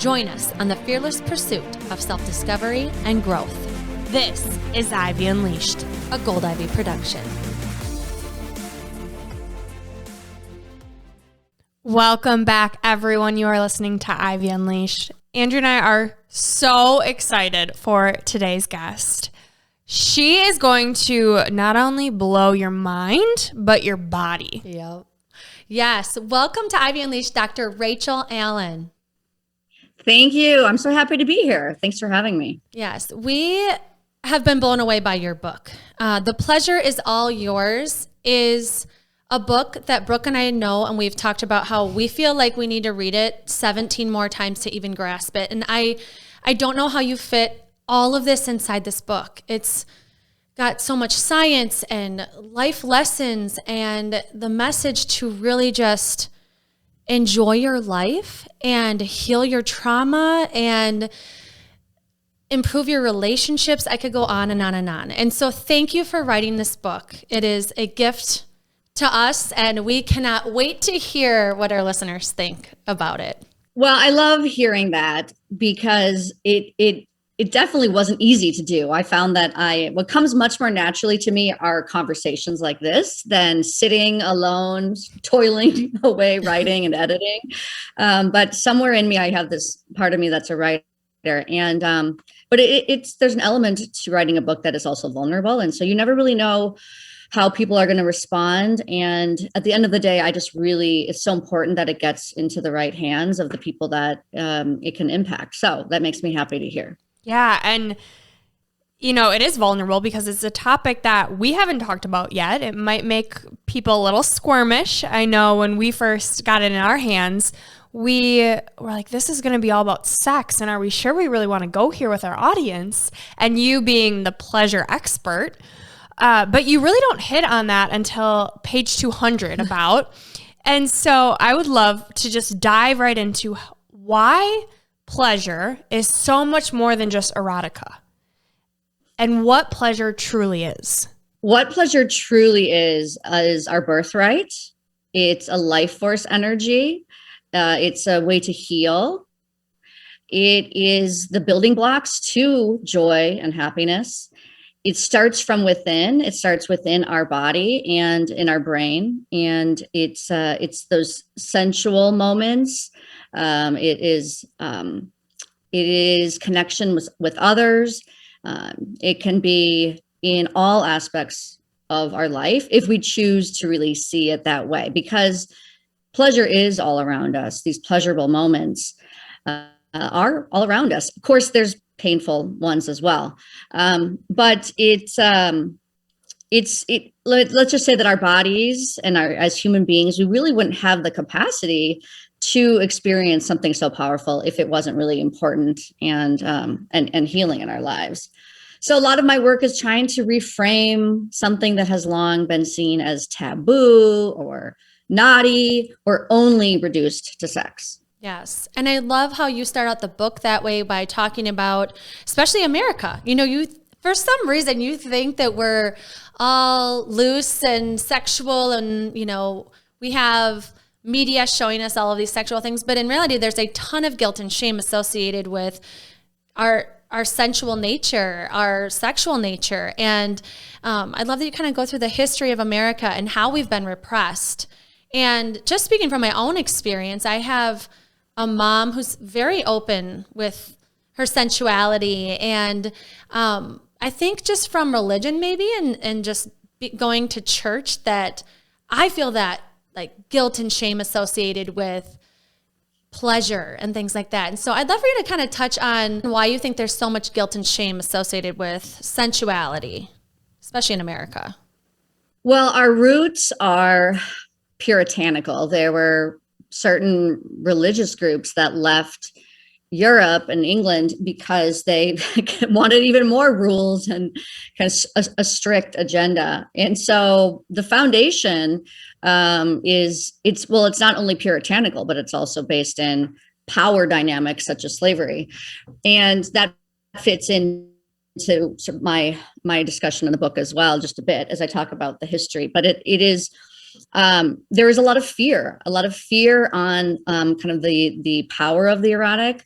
Join us on the fearless pursuit of self-discovery and growth. This is Ivy Unleashed, a Gold Ivy production. Welcome back, everyone. You are listening to Ivy Unleashed. Andrea and I are so excited for today's guest. She is going to not only blow your mind, but your body. Yep. Yes. Welcome to Ivy Unleashed, Dr. Rachel Allyn. Thank you. I'm so happy to be here. Thanks for having me. Yes. We have been blown away by your book. The Pleasure is All Yours is a book that Brooke and I know, and we've talked about how we feel like we need to read it 17 more times to even grasp it. And I don't know how you fit all of this inside this book. It's got so much science and life lessons and the message to really just enjoy your life and heal your trauma and improve your relationships. I could go on and on and on. And so thank you for writing this book. It is a gift to us, and we cannot wait to hear what our listeners think about it. Well, I love hearing that because it definitely wasn't easy to do. I found that what comes much more naturally to me are conversations like this than sitting alone, toiling away, writing and editing. But somewhere in me, I have this part of me that's a writer. And but there's an element to writing a book that is also vulnerable. And so you never really know how people are going to respond. And at the end of the day, it's so important that it gets into the right hands of the people that it can impact. So that makes me happy to hear. Yeah. And, it is vulnerable because it's a topic that we haven't talked about yet. It might make people a little squirmish. I know when we first got it in our hands, we were like, this is going to be all about sex. And are we sure we really want to go here with our audience? And you being the pleasure expert, but you really don't hit on that until page 200 about. And so I would love to just dive right into why pleasure is so much more than just erotica and what pleasure truly is. What pleasure truly is our birthright. It's a life force energy. It's a way to heal. It is the building blocks to joy and happiness. It starts from within. It starts within our body and in our brain. And it's those sensual moments. It is connection with others. It can be in all aspects of our life if we choose to really see it that way, because pleasure is all around us. These pleasurable moments are all around us. Of course, there's painful ones as well. But let's just say that our bodies and as human beings, we really wouldn't have the capacity to experience something so powerful if it wasn't really important and healing in our lives. So a lot of my work is trying to reframe something that has long been seen as taboo or naughty or only reduced to sex. Yes. And I love how you start out the book that way by talking about, especially America. You for some reason, you think that we're all loose and sexual and, we have media showing us all of these sexual things. But in reality, there's a ton of guilt and shame associated with our sensual nature, our sexual nature. And I love that you kind of go through the history of America and how we've been repressed. And just speaking from my own experience, I have a mom who's very open with her sensuality. And I think just from religion maybe and just going to church that I feel that like guilt and shame associated with pleasure and things like that. And so I'd love for you to kind of touch on why you think there's so much guilt and shame associated with sensuality, especially in America. Well, our roots are puritanical. There were certain religious groups that left Europe and England because they wanted even more rules and kind of a strict agenda. And so the foundation it's not only puritanical, but it's also based in power dynamics such as slavery. And that fits into sort of my discussion in the book as well, just a bit as I talk about the history. But it is there is a lot of fear on kind of the power of the erotic.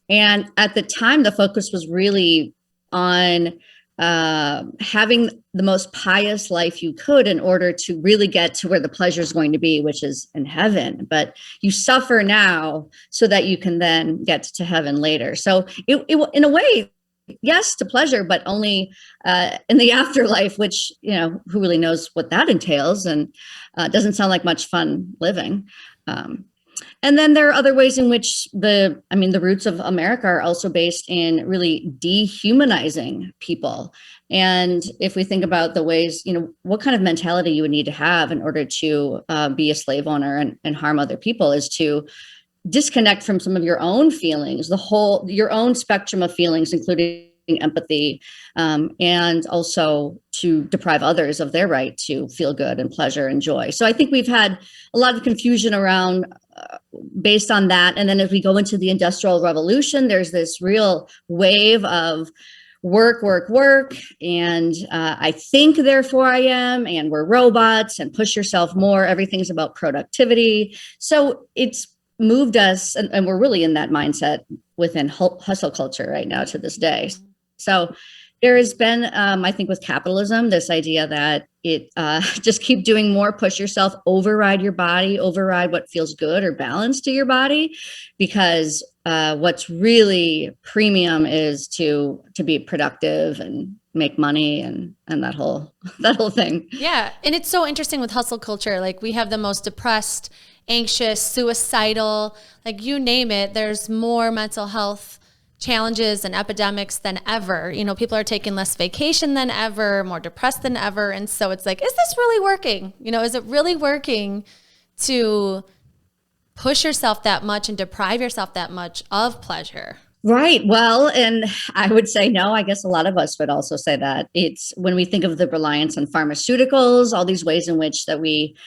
And at the time, the focus was really on having the most pious life you could in order to really get to where the pleasure is going to be, which is in heaven. But you suffer now so that you can then get to heaven later. So it in a way, yes, to pleasure, but only in the afterlife, which, who really knows what that entails, and doesn't sound like much fun living. And then there are other ways in which the roots of America are also based in really dehumanizing people. And if we think about the ways, what kind of mentality you would need to have in order to be a slave owner and harm other people, is to disconnect from some of your own feelings, your own spectrum of feelings, including empathy, and also to deprive others of their right to feel good and pleasure and joy. So I think we've had a lot of confusion around based on that. And then as we go into the Industrial Revolution, there's this real wave of work, work, work. And I think, therefore I am, and we're robots, and push yourself more. Everything's about productivity. So it's moved us, and we're really in that mindset within hustle culture right now to this day. So there has been, I think, with capitalism, this idea that it just keep doing more, push yourself, override your body, override what feels good or balanced to your body, because what's really premium is to be productive and make money and that whole thing. Yeah, and it's so interesting with hustle culture. Like, we have the most depressed, anxious, suicidal, like you name it. There's more mental health challenges and epidemics than ever. People are taking less vacation than ever, more depressed than ever. And so it's like, is this really working? Is it really working to push yourself that much and deprive yourself that much of pleasure? Right. Well, and I would say no. I guess a lot of us would also say that. It's when we think of the reliance on pharmaceuticals, all these ways in which that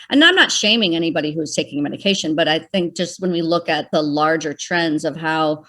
and I'm not shaming anybody who's taking medication, but I think just when we look at the larger trends of how,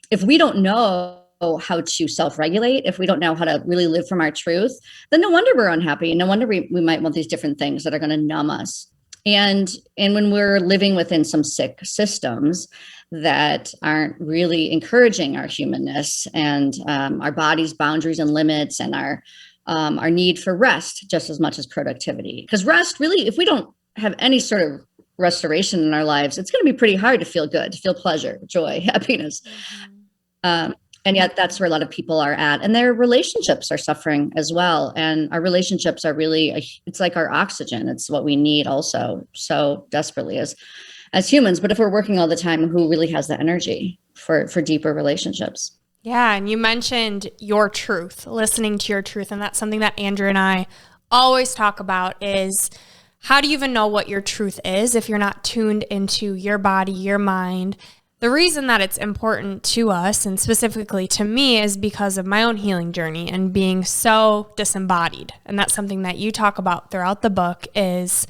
if we don't know how to self-regulate, if we don't know how to really live from our truth, then no wonder we're unhappy. No wonder we might want these different things that are going to numb us. And when we're living within some sick systems that aren't really encouraging our humanness and our body's boundaries and limits, and our need for rest just as much as productivity. Because rest, really, if we don't have any sort of restoration in our lives, it's going to be pretty hard to feel good, to feel pleasure, joy, happiness. And yet that's where a lot of people are at, and their relationships are suffering as well. And our relationships are really, it's like our oxygen. It's what we need also so desperately as humans. But if we're working all the time, who really has the energy for deeper relationships? Yeah. And you mentioned your truth, listening to your truth. And that's something that Andrea and I always talk about, is how do you even know what your truth is if you're not tuned into your body, your mind? The reason that it's important to us, and specifically to me, is because of my own healing journey and being so disembodied. And that's something that you talk about throughout the book, is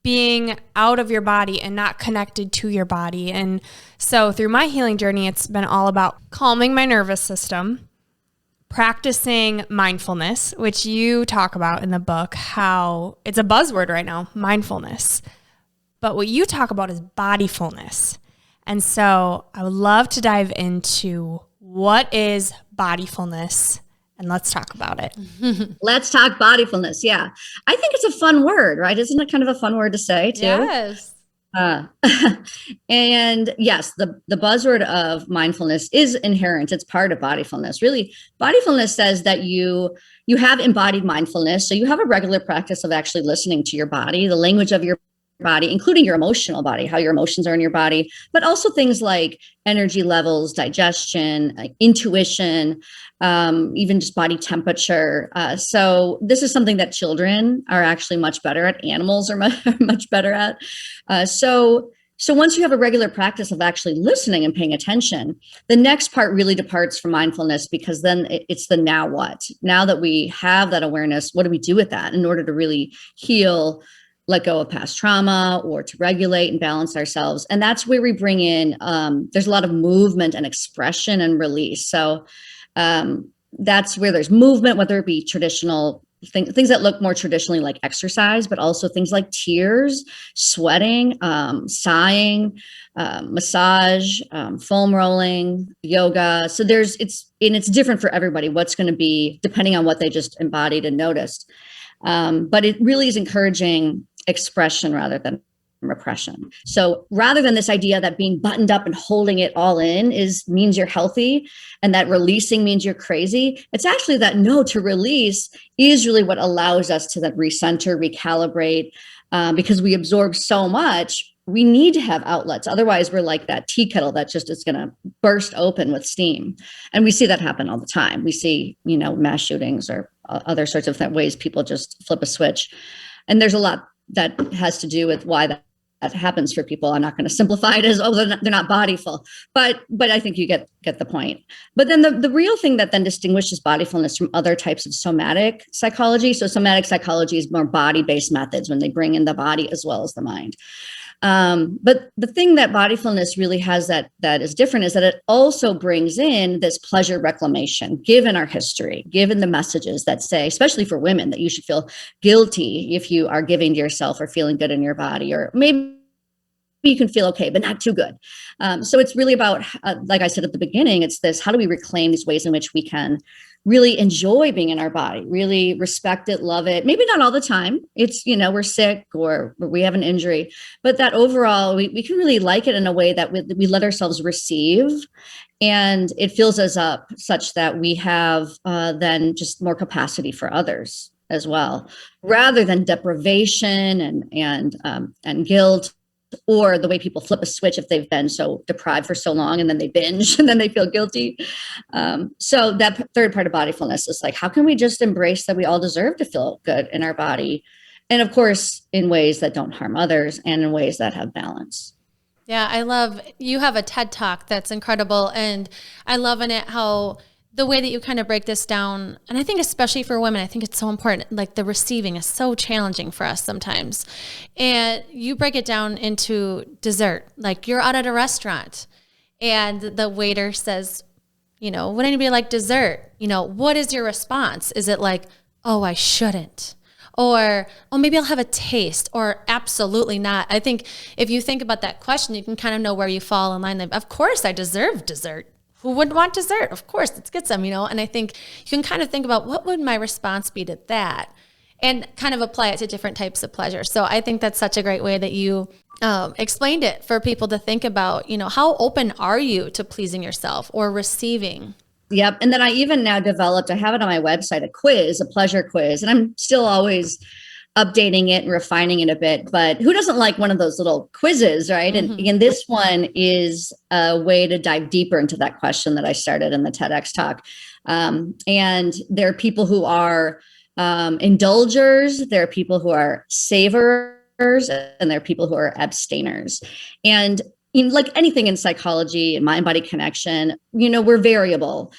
being out of your body and not connected to your body. And so through my healing journey, it's been all about calming my nervous system, practicing mindfulness, which you talk about in the book, how it's a buzzword right now, mindfulness. But what you talk about is bodyfulness. And so I would love to dive into what is bodyfulness, and let's talk about it. Let's talk bodyfulness. Yeah. I think it's a fun word, right? Isn't it kind of a fun word to say too? Yes. And yes, the buzzword of mindfulness is inherent. It's part of bodyfulness. Really, bodyfulness says that you have embodied mindfulness. So you have a regular practice of actually listening to your body, the language of your body, including your emotional body, how your emotions are in your body, but also things like energy levels, digestion, intuition, even just body temperature. So this is something that children are actually much better at. Animals are much better at. So once you have a regular practice of actually listening and paying attention, the next part really departs from mindfulness, because then it's the now what? Now that we have that awareness, what do we do with that in order to really heal, let go of past trauma, or to regulate and balance ourselves? And that's where we bring in, there's a lot of movement and expression and release. So that's where there's movement, whether it be traditional things that look more traditionally like exercise, but also things like tears, sweating, sighing, massage, foam rolling, yoga. So it's different for everybody what's going to be depending on what they just embodied and noticed. But it really is encouraging expression rather than repression. So rather than this idea that being buttoned up and holding it all in means you're healthy and that releasing means you're crazy, it's actually that no, to release is really what allows us to then recenter, recalibrate, because we absorb so much. We need to have outlets. Otherwise, we're like that tea kettle that just is going to burst open with steam. And we see that happen all the time. We see, mass shootings or other sorts of ways people just flip a switch. And there's a lot that has to do with why that happens for people. I'm not going to simplify it as, they're not bodyful, but I think you get the point. But then the real thing that then distinguishes bodyfulness from other types of somatic psychology. So somatic psychology is more body-based methods when they bring in the body as well as the mind. But the thing that bodyfulness really has that is different is that it also brings in this pleasure reclamation, given our history, given the messages that say, especially for women, that you should feel guilty if you are giving to yourself or feeling good in your body, or maybe you can feel okay, but not too good. So it's really about, like I said at the beginning, it's this, how do we reclaim these ways in which we can really enjoy being in our body, really respect it, love it. Maybe not all the time. It's, we're sick or we have an injury, but that overall, we can really like it in a way that we let ourselves receive, and it fills us up such that we have then just more capacity for others as well, rather than deprivation and guilt, or the way people flip a switch if they've been so deprived for so long and then they binge and then they feel guilty. So that third part of bodyfulness is like, how can we just embrace that we all deserve to feel good in our body? And of course, in ways that don't harm others and in ways that have balance. Yeah, I love, you have a TED Talk that's incredible. And I love in it how the way that you kind of break this down, and I think especially for women, I think it's so important. Like the receiving is so challenging for us sometimes. And you break it down into dessert. Like you're out at a restaurant and the waiter says, would anybody like dessert? What is your response? Is it like, oh, I shouldn't? Or, oh, maybe I'll have a taste, or absolutely not. I think if you think about that question, you can kind of know where you fall in line. Of course, I deserve dessert. Who wouldn't want dessert? Of course, let's get some, And I think you can kind of think about what would my response be to that and kind of apply it to different types of pleasure. So I think that's such a great way that you explained it for people to think about, how open are you to pleasing yourself or receiving? Yep. And then I even now developed, I have it on my website, a pleasure quiz, and I'm still always updating it and refining it a bit, but who doesn't like one of those little quizzes, right? Mm-hmm. And again, this one is a way to dive deeper into that question that I started in the TEDx talk. And there are people who are indulgers, there are people who are savorers, and there are people who are abstainers. And like anything in psychology and mind-body connection, we're variable.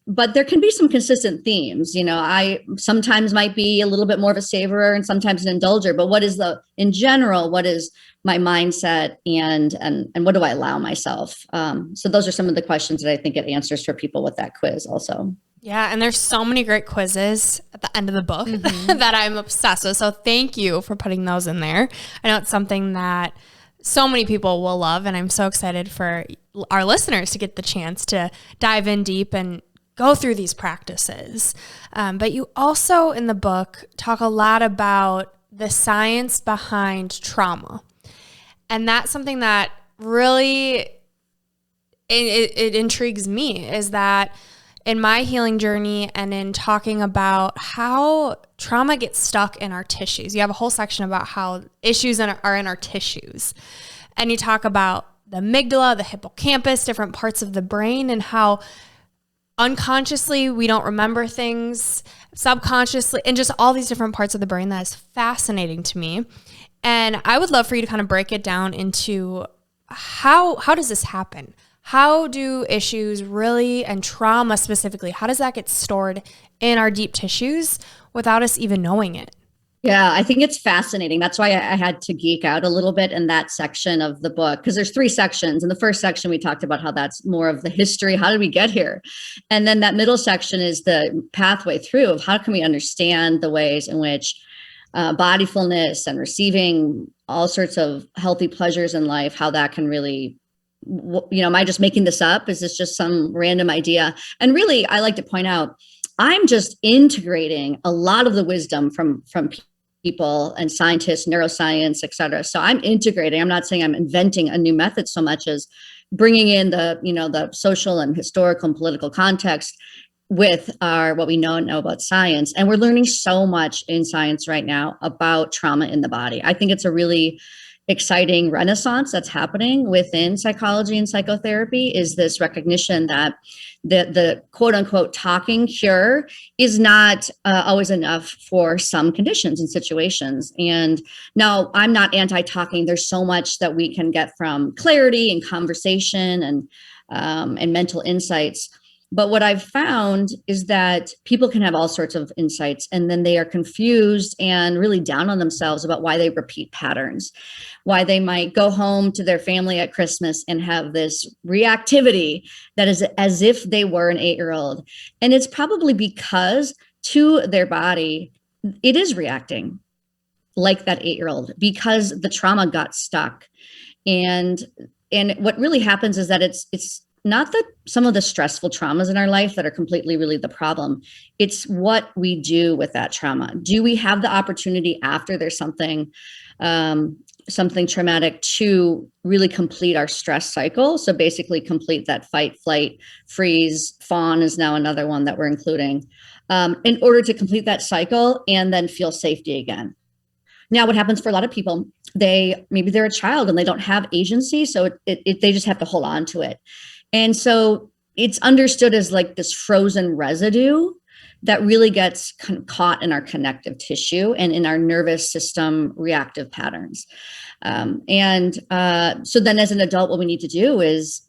But there can be some consistent themes. I sometimes might be a little bit more of a savorer and sometimes an indulger, but in general, what is my mindset and what do I allow myself? So those are some of the questions that I think it answers for people with that quiz also. Yeah. And there's so many great quizzes at the end of the book that I'm obsessed with. So thank you for putting those in there. I know it's something that so many people will love, and I'm so excited for our listeners to get the chance to dive in deep and go through these practices. But you also in the book talk a lot about the science behind trauma. And that's something that really, it intrigues me, is that in my healing journey and in talking about how trauma gets stuck in our tissues. You have a whole section about how issues are in our tissues. And you talk about the amygdala, the hippocampus, different parts of the brain, and how unconsciously we don't remember things, subconsciously, and just all these different parts of the brain. That is fascinating to me. And I would love for you to kind of break it down into how does this happen? How do issues really, and trauma specifically, how does that get stored in our deep tissues without us even knowing it? Yeah, I think it's fascinating. That's why I had to geek out a little bit in that section of the book, because there's 3 sections. In the first section, we talked about how that's more of the history. How did we get here? And then that middle section is the pathway through of how can we understand the ways in which bodyfulness and receiving all sorts of healthy pleasures in life, how that can really, am I just making this up? Is this just some random idea? And really, I like to point out, I'm just integrating a lot of the wisdom from people and scientists, neuroscience, et cetera. So I'm integrating. I'm not saying I'm inventing a new method so much as bringing in the social and historical and political context with what we know about science. And we're learning so much in science right now about trauma in the body. I think it's a really exciting renaissance that's happening within psychology and psychotherapy, is this recognition that the quote unquote talking cure is not always enough for some conditions and situations. And now, I'm not anti-talking. There's so much that we can get from clarity and conversation and mental insights. But what I've found is that people can have all sorts of insights, and then they are confused and really down on themselves about why they repeat patterns, why they might go home to their family at Christmas and have this reactivity that is as if they were an 8-year-old. And it's probably because to their body, it is reacting like that 8-year-old because the trauma got stuck. And what really happens is that it's not that some of the stressful traumas in our life that are completely really the problem. It's what we do with that trauma. Do we have the opportunity after there's something traumatic to really complete our stress cycle? So basically complete that fight, flight, freeze. Fawn is now another one that we're including in order to complete that cycle and then feel safety again. Now, what happens for a lot of people, maybe they're a child and they don't have agency. So they just have to hold on to it. And so it's understood as like this frozen residue that really gets caught in our connective tissue and in our nervous system reactive patterns. So then as an adult, what we need to do is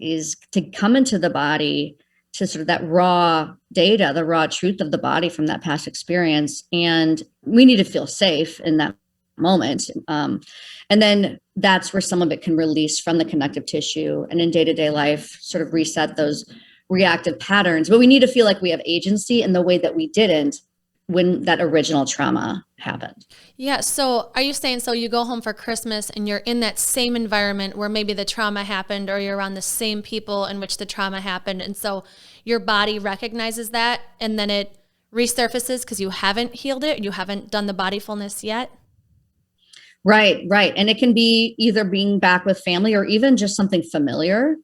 to come into the body to sort of that raw data, the raw truth of the body from that past experience. And we need to feel safe in that moment. And then that's where some of it can release from the connective tissue and in day-to-day life, sort of reset those reactive patterns. But we need to feel like we have agency in the way that we didn't when that original trauma happened. Yeah. So are you saying, so you go home for Christmas and you're in that same environment where maybe the trauma happened, or you're around the same people in which the trauma happened. And so your body recognizes that and then it resurfaces because you haven't healed it. You haven't done the bodyfulness yet. Right. And it can be either being back with family or even just something familiar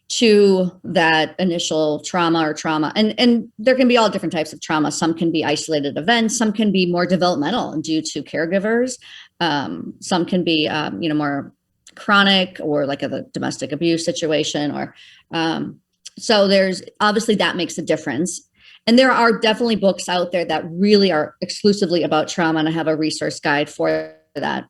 to that initial trauma. And there can be all different types of trauma. Some can be isolated events. Some can be more developmental due to caregivers. Some can be, more chronic or like a domestic abuse situation. So there's obviously that makes a difference. And there are definitely books out there that really are exclusively about trauma, and I have a resource guide for that.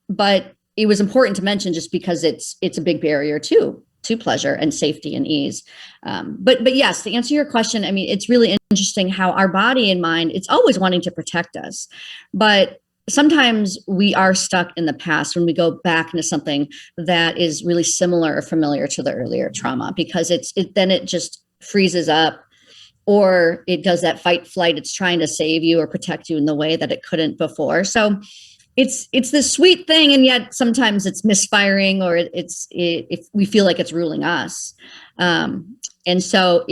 But it was important to mention just because it's a big barrier to pleasure and safety and ease. But yes, to answer your question, I mean, it's really interesting how our body and mind, it's always wanting to protect us. But sometimes we are stuck in the past when we go back into something that is really similar or familiar to the earlier trauma, because then it just freezes up, or it does that fight flight. It's trying to save you or protect you in the way that it couldn't before. So it's this sweet thing, and yet sometimes it's misfiring, or if we feel like it's ruling us. And so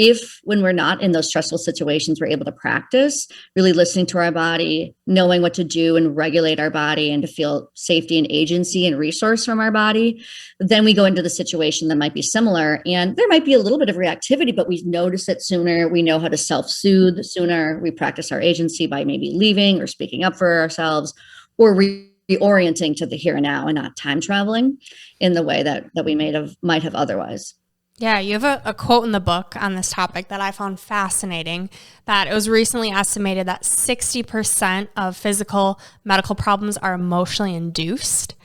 when we're not in those stressful situations, we're able to practice really listening to our body, knowing what to do and regulate our body, and to feel safety and agency and resource from our body. Then we go into the situation that might be similar, and there might be a little bit of reactivity, but we notice it sooner. We know how to self-soothe sooner. We practice our agency by maybe leaving or speaking up for ourselves, or reorienting to the here and now and not time traveling in the way that we might have otherwise. Yeah, you have a quote in the book on this topic that I found fascinating, that it was recently estimated that 60% of physical medical problems are emotionally induced.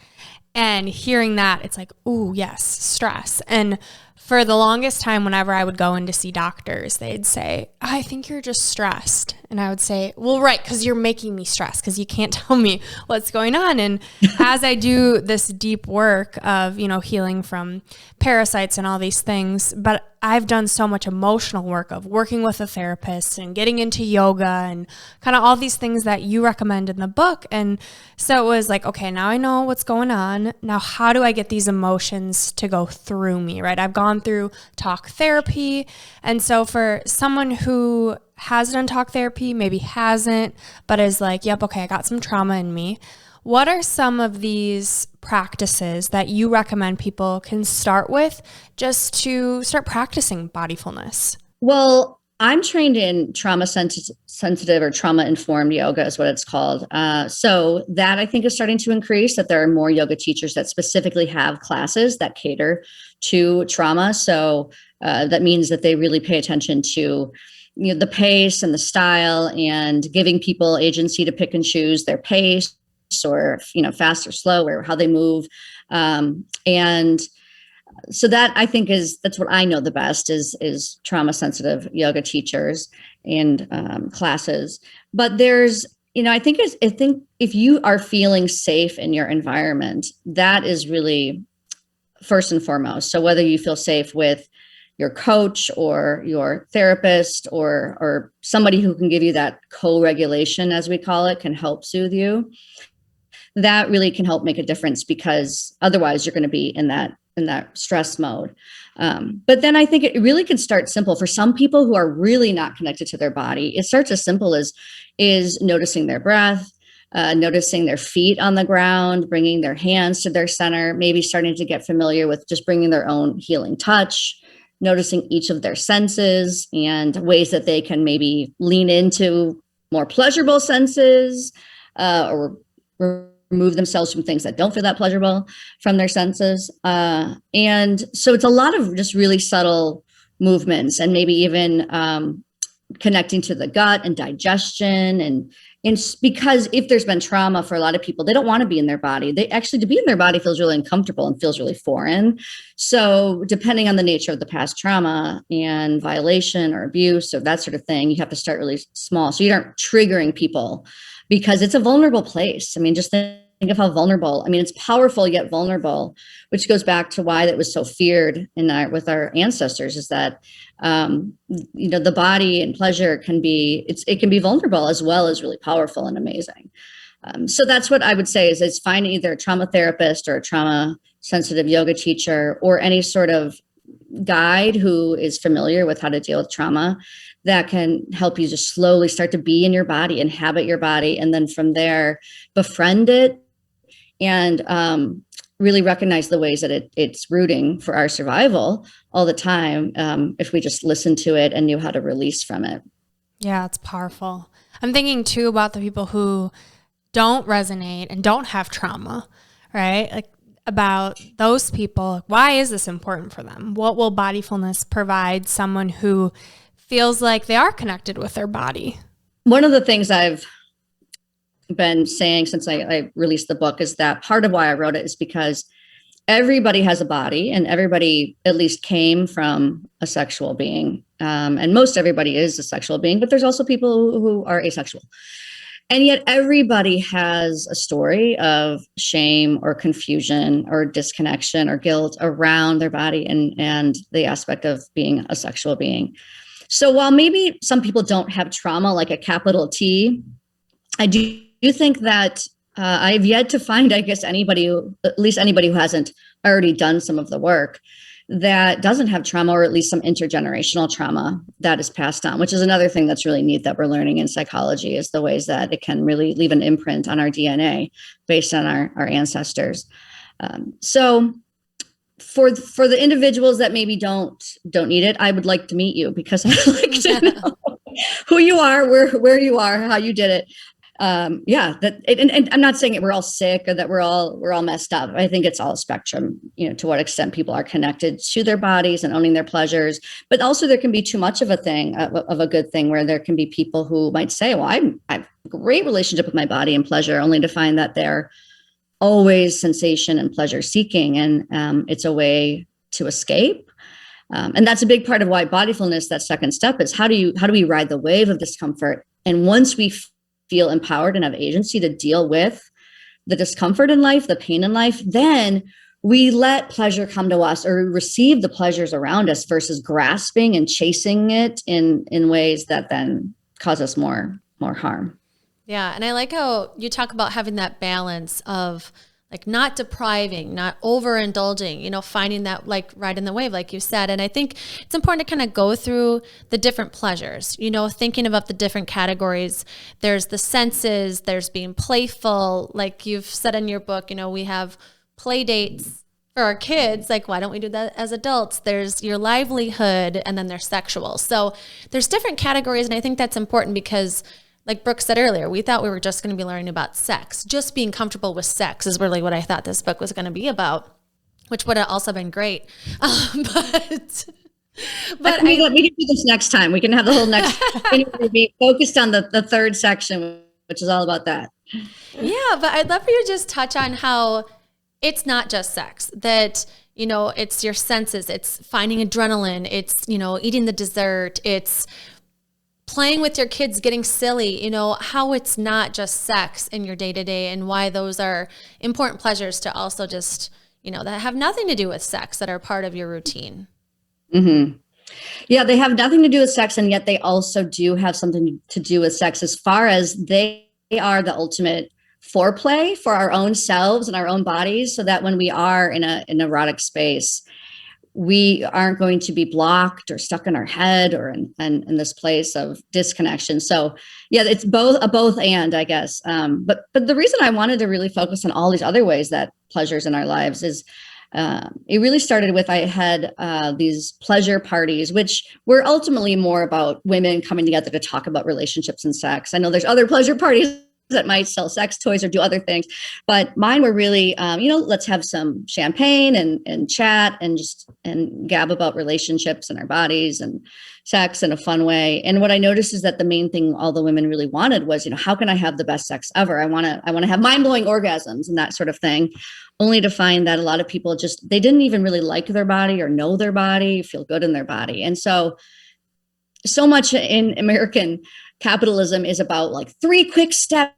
And hearing that, it's like, ooh, yes, stress. And for the longest time, whenever I would go in to see doctors, they'd say, I think you're just stressed. And I would say, well, right, because you're making me stressed because you can't tell me what's going on. And as I do this deep work of, healing from parasites and all these things, but I've done so much emotional work of working with a therapist and getting into yoga and kind of all these things that you recommend in the book. And so it was like, okay, now I know what's going on. Now, how do I get these emotions to go through me, right? I've gone through talk therapy. And so for someone who has done talk therapy, maybe hasn't, but is like, yep, okay, I got some trauma in me. What are some of these practices that you recommend people can start with just to start practicing bodyfulness? Well, I'm trained in trauma sensitive or trauma informed yoga is what it's called. So that I think is starting to increase, that there are more yoga teachers that specifically have classes that cater to trauma. So that means that they really pay attention to the pace and the style and giving people agency to pick and choose their pace, or fast or slow, or how they move, and so that I think that's what I know the best is trauma sensitive yoga teachers and classes. But there's I think if you are feeling safe in your environment, that is really first and foremost. So whether you feel safe with your coach or your therapist or somebody who can give you that co-regulation, as we call it, can help soothe you, that really can help make a difference, because otherwise you're going to be in that stress mode. But then I think it really can start simple for some people who are really not connected to their body. It starts as simple as noticing their breath, noticing their feet on the ground, bringing their hands to their center, maybe starting to get familiar with just bringing their own healing touch, noticing each of their senses and ways that they can maybe lean into more pleasurable senses, or remove themselves from things that don't feel that pleasurable from their senses. And so it's a lot of just really subtle movements, and maybe even connecting to the gut and digestion. And because if there's been trauma for a lot of people, they don't want to be in their body. To be in their body feels really uncomfortable and feels really foreign. So depending on the nature of the past trauma and violation or abuse or that sort of thing, you have to start really small so you aren't triggering people, because it's a vulnerable place. I mean, just think of how vulnerable. I mean, it's powerful yet vulnerable, which goes back to why that was so feared with our ancestors, is that the body and pleasure can be vulnerable as well as really powerful and amazing. So that's what I would say is find either a trauma therapist or a trauma sensitive yoga teacher or any sort of guide who is familiar with how to deal with trauma, that can help you just slowly start to be in your body, inhabit your body, and then from there befriend it and really recognize the ways that it's rooting for our survival all the time, if we just listen to it and knew how to release from it. Yeah, it's powerful. I'm thinking too about the people who don't resonate and don't have trauma, right? Like about those people, why is this important for them? What will bodyfulness provide someone who feels like they are connected with their body? One of the things I've been saying since I released the book is that part of why I wrote it is because everybody has a body, and everybody at least came from a sexual being. And most everybody is a sexual being, but there's also people who are asexual. And yet everybody has a story of shame or confusion or disconnection or guilt around their body and the aspect of being a sexual being. So while maybe some people don't have trauma like a capital T, I do think that I've yet to find, I guess, at least anybody who hasn't already done some of the work that doesn't have trauma, or at least some intergenerational trauma that is passed on, which is another thing that's really neat that we're learning in psychology, is the ways that it can really leave an imprint on our DNA based on our ancestors. So for the individuals that maybe don't need it, I would like to meet you, because I'd like to know who you are, where you are, how you did it. And I'm not saying we're all sick or that we're all messed up. I think it's all a spectrum, to what extent people are connected to their bodies and owning their pleasures. But also there can be too much of a thing, of a good thing, where there can be people who might say, well, I have a great relationship with my body and pleasure, only to find that they're always sensation and pleasure seeking. And it's a way to escape. And that's a big part of why bodyfulness, that second step, is how do we ride the wave of discomfort? And once we feel empowered and have agency to deal with the discomfort in life, the pain in life, then we let pleasure come to us, or receive the pleasures around us, versus grasping and chasing it in ways that then cause us more harm. Yeah. And I like how you talk about having that balance of like not depriving, not overindulging, you know, finding that like ride in the wave, like you said. And I think it's important to kind of go through the different pleasures, you know, thinking about the different categories. There's the senses, there's being playful. Like you've said in your book, you know, we have play dates for our kids. Like, why don't we do that as adults? There's your livelihood, and then there's sexual. So there's different categories. And I think that's important because, like Brooke said earlier, we thought we were just going to be learning about sex. Just being comfortable with sex is really what I thought this book was going to be about, which would have also been great. But we can do this next time. We can have the whole next be focused on the third section, which is all about that. Yeah, but I'd love for you to just touch on how it's not just sex, that, you know, it's your senses, it's finding adrenaline, it's, you know, eating the dessert, it's playing with your kids, getting silly, you know, how it's not just sex in your day to day, and why those are important pleasures to also just, you know, that have nothing to do with sex, that are part of your routine. Mm-hmm. Yeah, they have nothing to do with sex, and yet they also do have something to do with sex, as far as they are the ultimate foreplay for our own selves and our own bodies, so that when we are in an erotic space, we aren't going to be blocked or stuck in our head or in this place of disconnection. So yeah, it's both and, I guess. But the reason I wanted to really focus on all these other ways that pleasures in our lives is it really started with, I had these pleasure parties, which were ultimately more about women coming together to talk about relationships and sex. I know there's other pleasure parties that might sell sex toys or do other things, but mine were really, let's have some champagne and chat and gab about relationships and our bodies and sex in a fun way. And what I noticed is that the main thing all the women really wanted was, you know, how can I have the best sex ever? I want to have mind-blowing orgasms and that sort of thing, only to find that a lot of people they didn't even really like their body or know their body, feel good in their body. And so much in American capitalism is about like 3 quick steps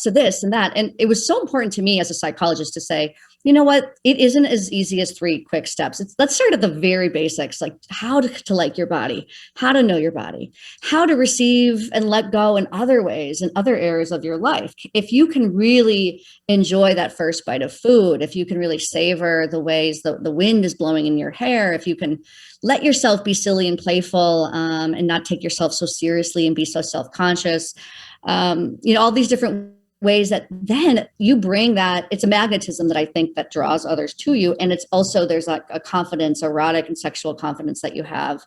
to this and that. And it was so important to me as a psychologist to say, you know what, it isn't as easy as 3 quick steps. Let's start at the very basics, like how to like your body, how to know your body, how to receive and let go in other ways, in other areas of your life. If you can really enjoy that first bite of food, if you can really savor the ways the wind is blowing in your hair, if you can let yourself be silly and playful and not take yourself so seriously and be so self-conscious, all these different ways that then you bring that, it's a magnetism that I think that draws others to you. And it's also, there's like a confidence, erotic and sexual confidence that you have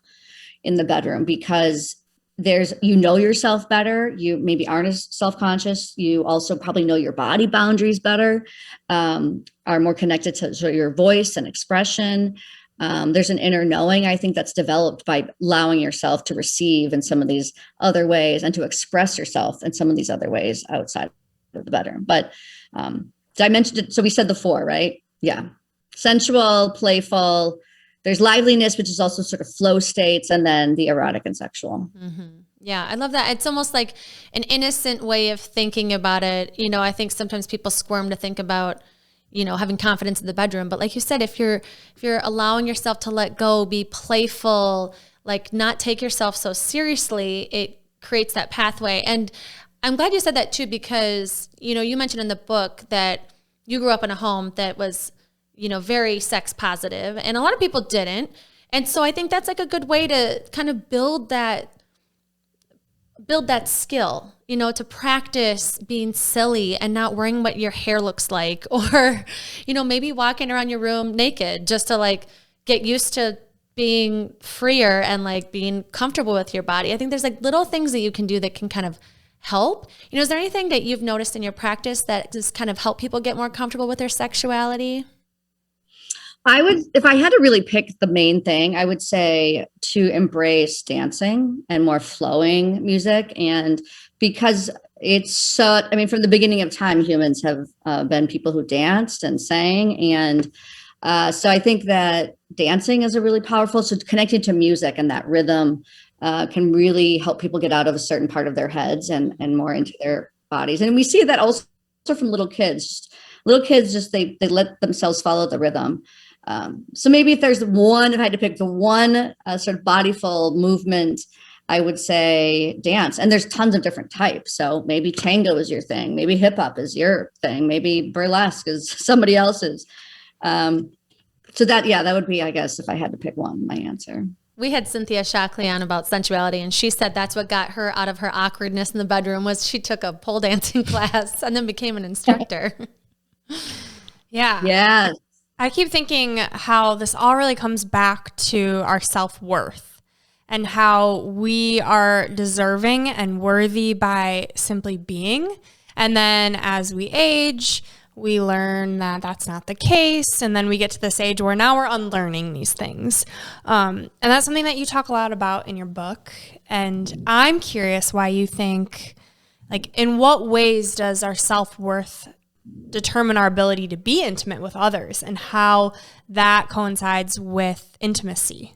in the bedroom, because you know yourself better. You maybe aren't as self-conscious. You also probably know your body boundaries better, are more connected to your voice and expression. There's an inner knowing, I think, that's developed by allowing yourself to receive in some of these other ways and to express yourself in some of these other ways outside of the bedroom. But I mentioned it. So we said the 4, right? Yeah. Sensual, playful. There's liveliness, which is also sort of flow states, and then the erotic and sexual. Mm-hmm. Yeah, I love that. It's almost like an innocent way of thinking about it. You know, I think sometimes people squirm to think about, you know, having confidence in the bedroom. But like you said, if you're allowing yourself to let go, be playful, like not take yourself so seriously, it creates that pathway. And I'm glad you said that too, because, you know, you mentioned in the book that you grew up in a home that was, you know, very sex positive, and a lot of people didn't. And so I think that's like a good way to kind of build that skill, you know, to practice being silly and not worrying what your hair looks like, or, you know, maybe walking around your room naked, just to like get used to being freer and like being comfortable with your body. I think there's like little things that you can do that can kind of help. You know, is there anything that you've noticed in your practice that just kind of help people get more comfortable with their sexuality? If I had to really pick the main thing, I would say to embrace dancing and more flowing music. And because from the beginning of time, humans have been people who danced and sang. And So I think that dancing is a really powerful, so connecting to music and that rhythm can really help people get out of a certain part of their heads and more into their bodies. And we see that also from little kids. Little kids just, they let themselves follow the rhythm. So maybe if I had to pick the one sort of bodyful movement, I would say dance. And there's tons of different types. So maybe tango is your thing. Maybe hip hop is your thing. Maybe burlesque is somebody else's. So that would be, I guess, if I had to pick one, my answer. We had Cynthia Shockley on about sensuality, and she said that's what got her out of her awkwardness in the bedroom was she took a pole dancing class and then became an instructor. Yeah. Yeah. I keep thinking how this all really comes back to our self-worth and how we are deserving and worthy by simply being. And then as we age, we learn that that's not the case. And then we get to this age where now we're unlearning these things. And that's something that you talk a lot about in your book. And I'm curious why you think, like, in what ways does our self-worth determine our ability to be intimate with others and how that coincides with intimacy?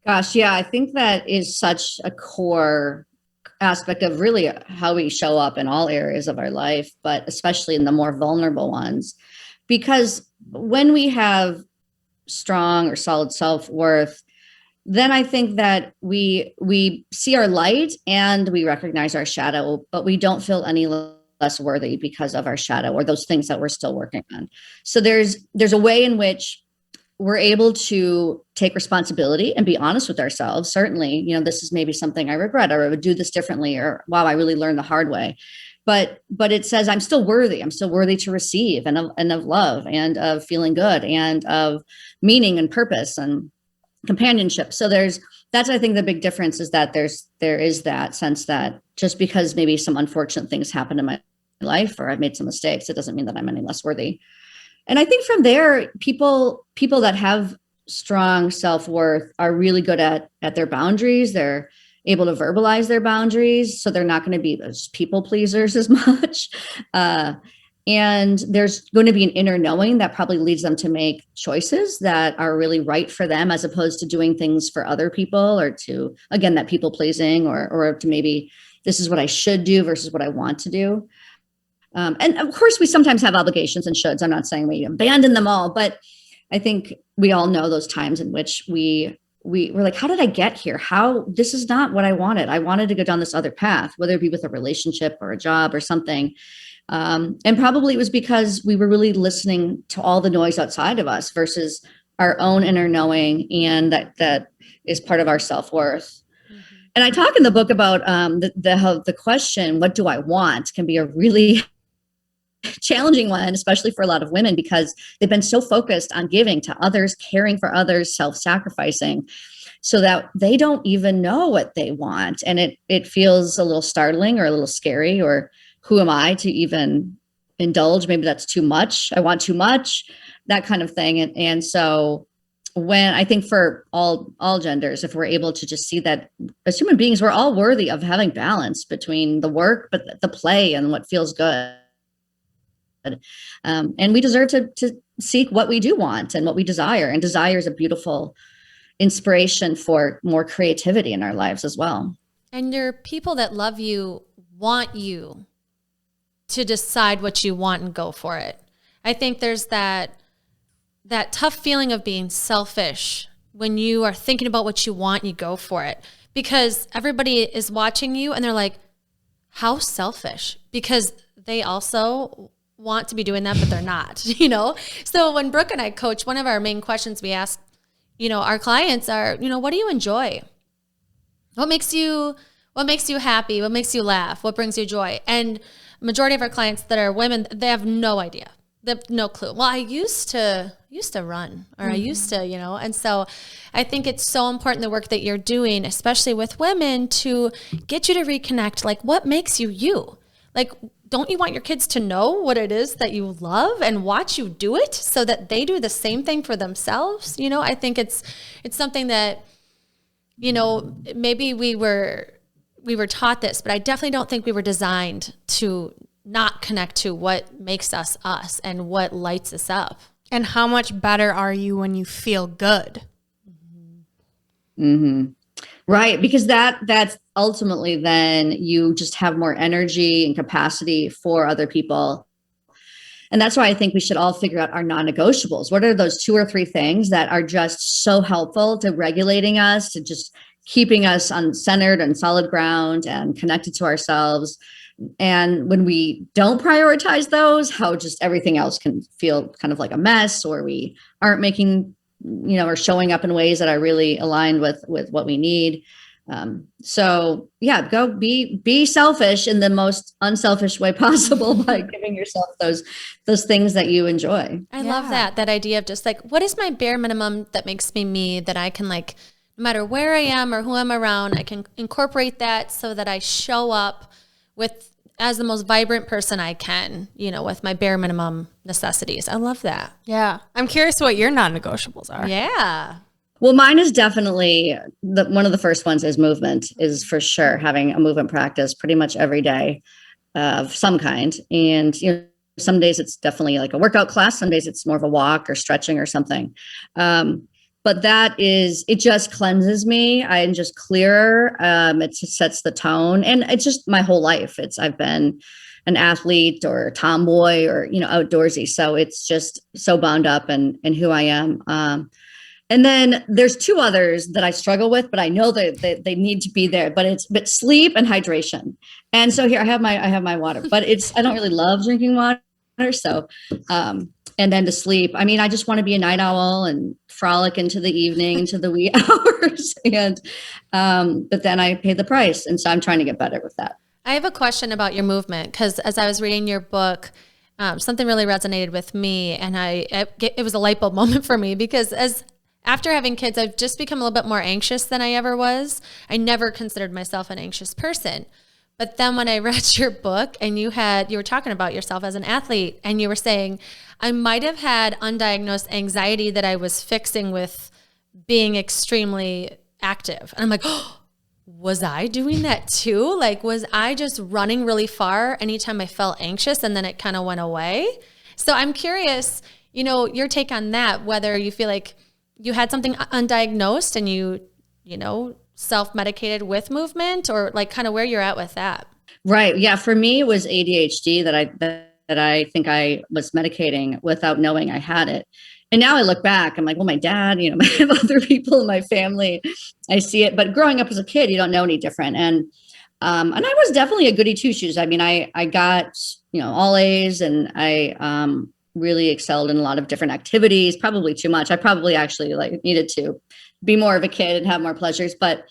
Gosh, yeah, I think that is such a core aspect of really how we show up in all areas of our life, but especially in the more vulnerable ones. Because when we have strong or solid self-worth, then I think that we see our light and we recognize our shadow, but we don't feel any less worthy because of our shadow or those things that we're still working on. So there's a way in which we're able to take responsibility and be honest with ourselves. Certainly, this is maybe something I regret, or I would do this differently, or wow, I really learned the hard way. But it says I'm still worthy. I'm still worthy to receive and of love and of feeling good and of meaning and purpose and companionship. So that's, I think, the big difference is that there is that sense that just because maybe some unfortunate things happen in my life or I've made some mistakes, it doesn't mean that I'm any less worthy. And I think from there, people that have strong self-worth are really good at their boundaries. They're able to verbalize their boundaries, so they're not going to be those people pleasers as much. And there's going to be an inner knowing that probably leads them to make choices that are really right for them, as opposed to doing things for other people or to, again, that people pleasing or to maybe this is what I should do versus what I want to do. And of course, we sometimes have obligations and shoulds. I'm not saying we abandon them all, but I think we all know those times in which we're like, how did I get here? This is not what I wanted. I wanted to go down this other path, whether it be with a relationship or a job or something. And probably it was because we were really listening to all the noise outside of us versus our own inner knowing. And that is part of our self-worth. Mm-hmm. And I talk in the book about the question, what do I want, can be a really challenging one, especially for a lot of women, because they've been so focused on giving to others, caring for others, self-sacrificing, so that they don't even know what they want. And it feels a little startling or a little scary, or who am I to even indulge? Maybe that's too much. I want too much, that kind of thing. And so when I think for all genders, if we're able to just see that as human beings, we're all worthy of having balance between the work, but the play and what feels good. And we deserve to seek what we do want and what we desire. And desire is a beautiful inspiration for more creativity in our lives as well. And your people that love you want you to decide what you want and go for it. I think there's that tough feeling of being selfish when you are thinking about what you want, you go for it, because everybody is watching you and they're like, how selfish, because they also want to be doing that, but they're not, So when Brooke and I coach, one of our main questions we ask, our clients are, what do you enjoy? What makes you happy? What makes you laugh? What brings you joy? And majority of our clients that are women, they have no idea. They have no clue. Well, I used to run, or mm-hmm. I used to, and so I think it's so important, the work that you're doing, especially with women, to get you to reconnect. Like, what makes you you? Like, don't you want your kids to know what it is that you love and watch you do it so that they do the same thing for themselves? I think it's something that, maybe we were taught this, but I definitely don't think we were designed to not connect to what makes us us and what lights us up. And how much better are you when you feel good? Mm-hmm. Right. Because that's ultimately then you just have more energy and capacity for other people. And that's why I think we should all figure out our non-negotiables. What are those 2 or 3 things that are just so helpful to regulating us, to just keeping us centered and solid ground and connected to ourselves? And when we don't prioritize those, how just everything else can feel kind of like a mess, or we aren't making, or showing up in ways that are really aligned with what we need. So yeah, go be selfish in the most unselfish way possible by giving yourself those things that you enjoy. I love that idea of just like, what is my bare minimum that makes me me, that I can, like, no matter where I am or who I'm around, I can incorporate that so that I show up as the most vibrant person I can, with my bare minimum necessities. I love that. Yeah. I'm curious what your non-negotiables are. Yeah. Well, mine is definitely one of the first ones is movement, is for sure having a movement practice pretty much every day of some kind. And, some days it's definitely like a workout class. Some days it's more of a walk or stretching or something. But it just cleanses me. I'm just clearer. It just sets the tone, and it's just my whole life. I've been an athlete or a tomboy or, outdoorsy. So it's just so bound up in who I am. And then there's 2 others that I struggle with, but I know that they need to be there, but sleep and hydration. And so here I have my water, but I don't really love drinking water. So, and then to sleep, I mean, I just want to be a night owl and frolic into the evening, into the wee hours. And, but then I pay the price. And so I'm trying to get better with that. I have a question about your movement, because as I was reading your book, something really resonated with me, and it was a light bulb moment for me, because after having kids, I've just become a little bit more anxious than I ever was. I never considered myself an anxious person. But then when I read your book and you were talking about yourself as an athlete, and you were saying, I might have had undiagnosed anxiety that I was fixing with being extremely active. And I'm like, oh, was I doing that too? Like, was I just running really far anytime I felt anxious and then it kind of went away? So I'm curious, your take on that, whether you feel like you had something undiagnosed and you self-medicated with movement, or like kind of where you're at with that. Right. Yeah. For me, it was ADHD that I think I was medicating without knowing I had it. And now I look back, I'm like, well, my dad, I have other people in my family, I see it, but growing up as a kid, you don't know any different. And I was definitely a goody two shoes. I mean, I got, all A's, and I, really excelled in a lot of different activities, probably too much. I probably actually needed to be more of a kid and have more pleasures. But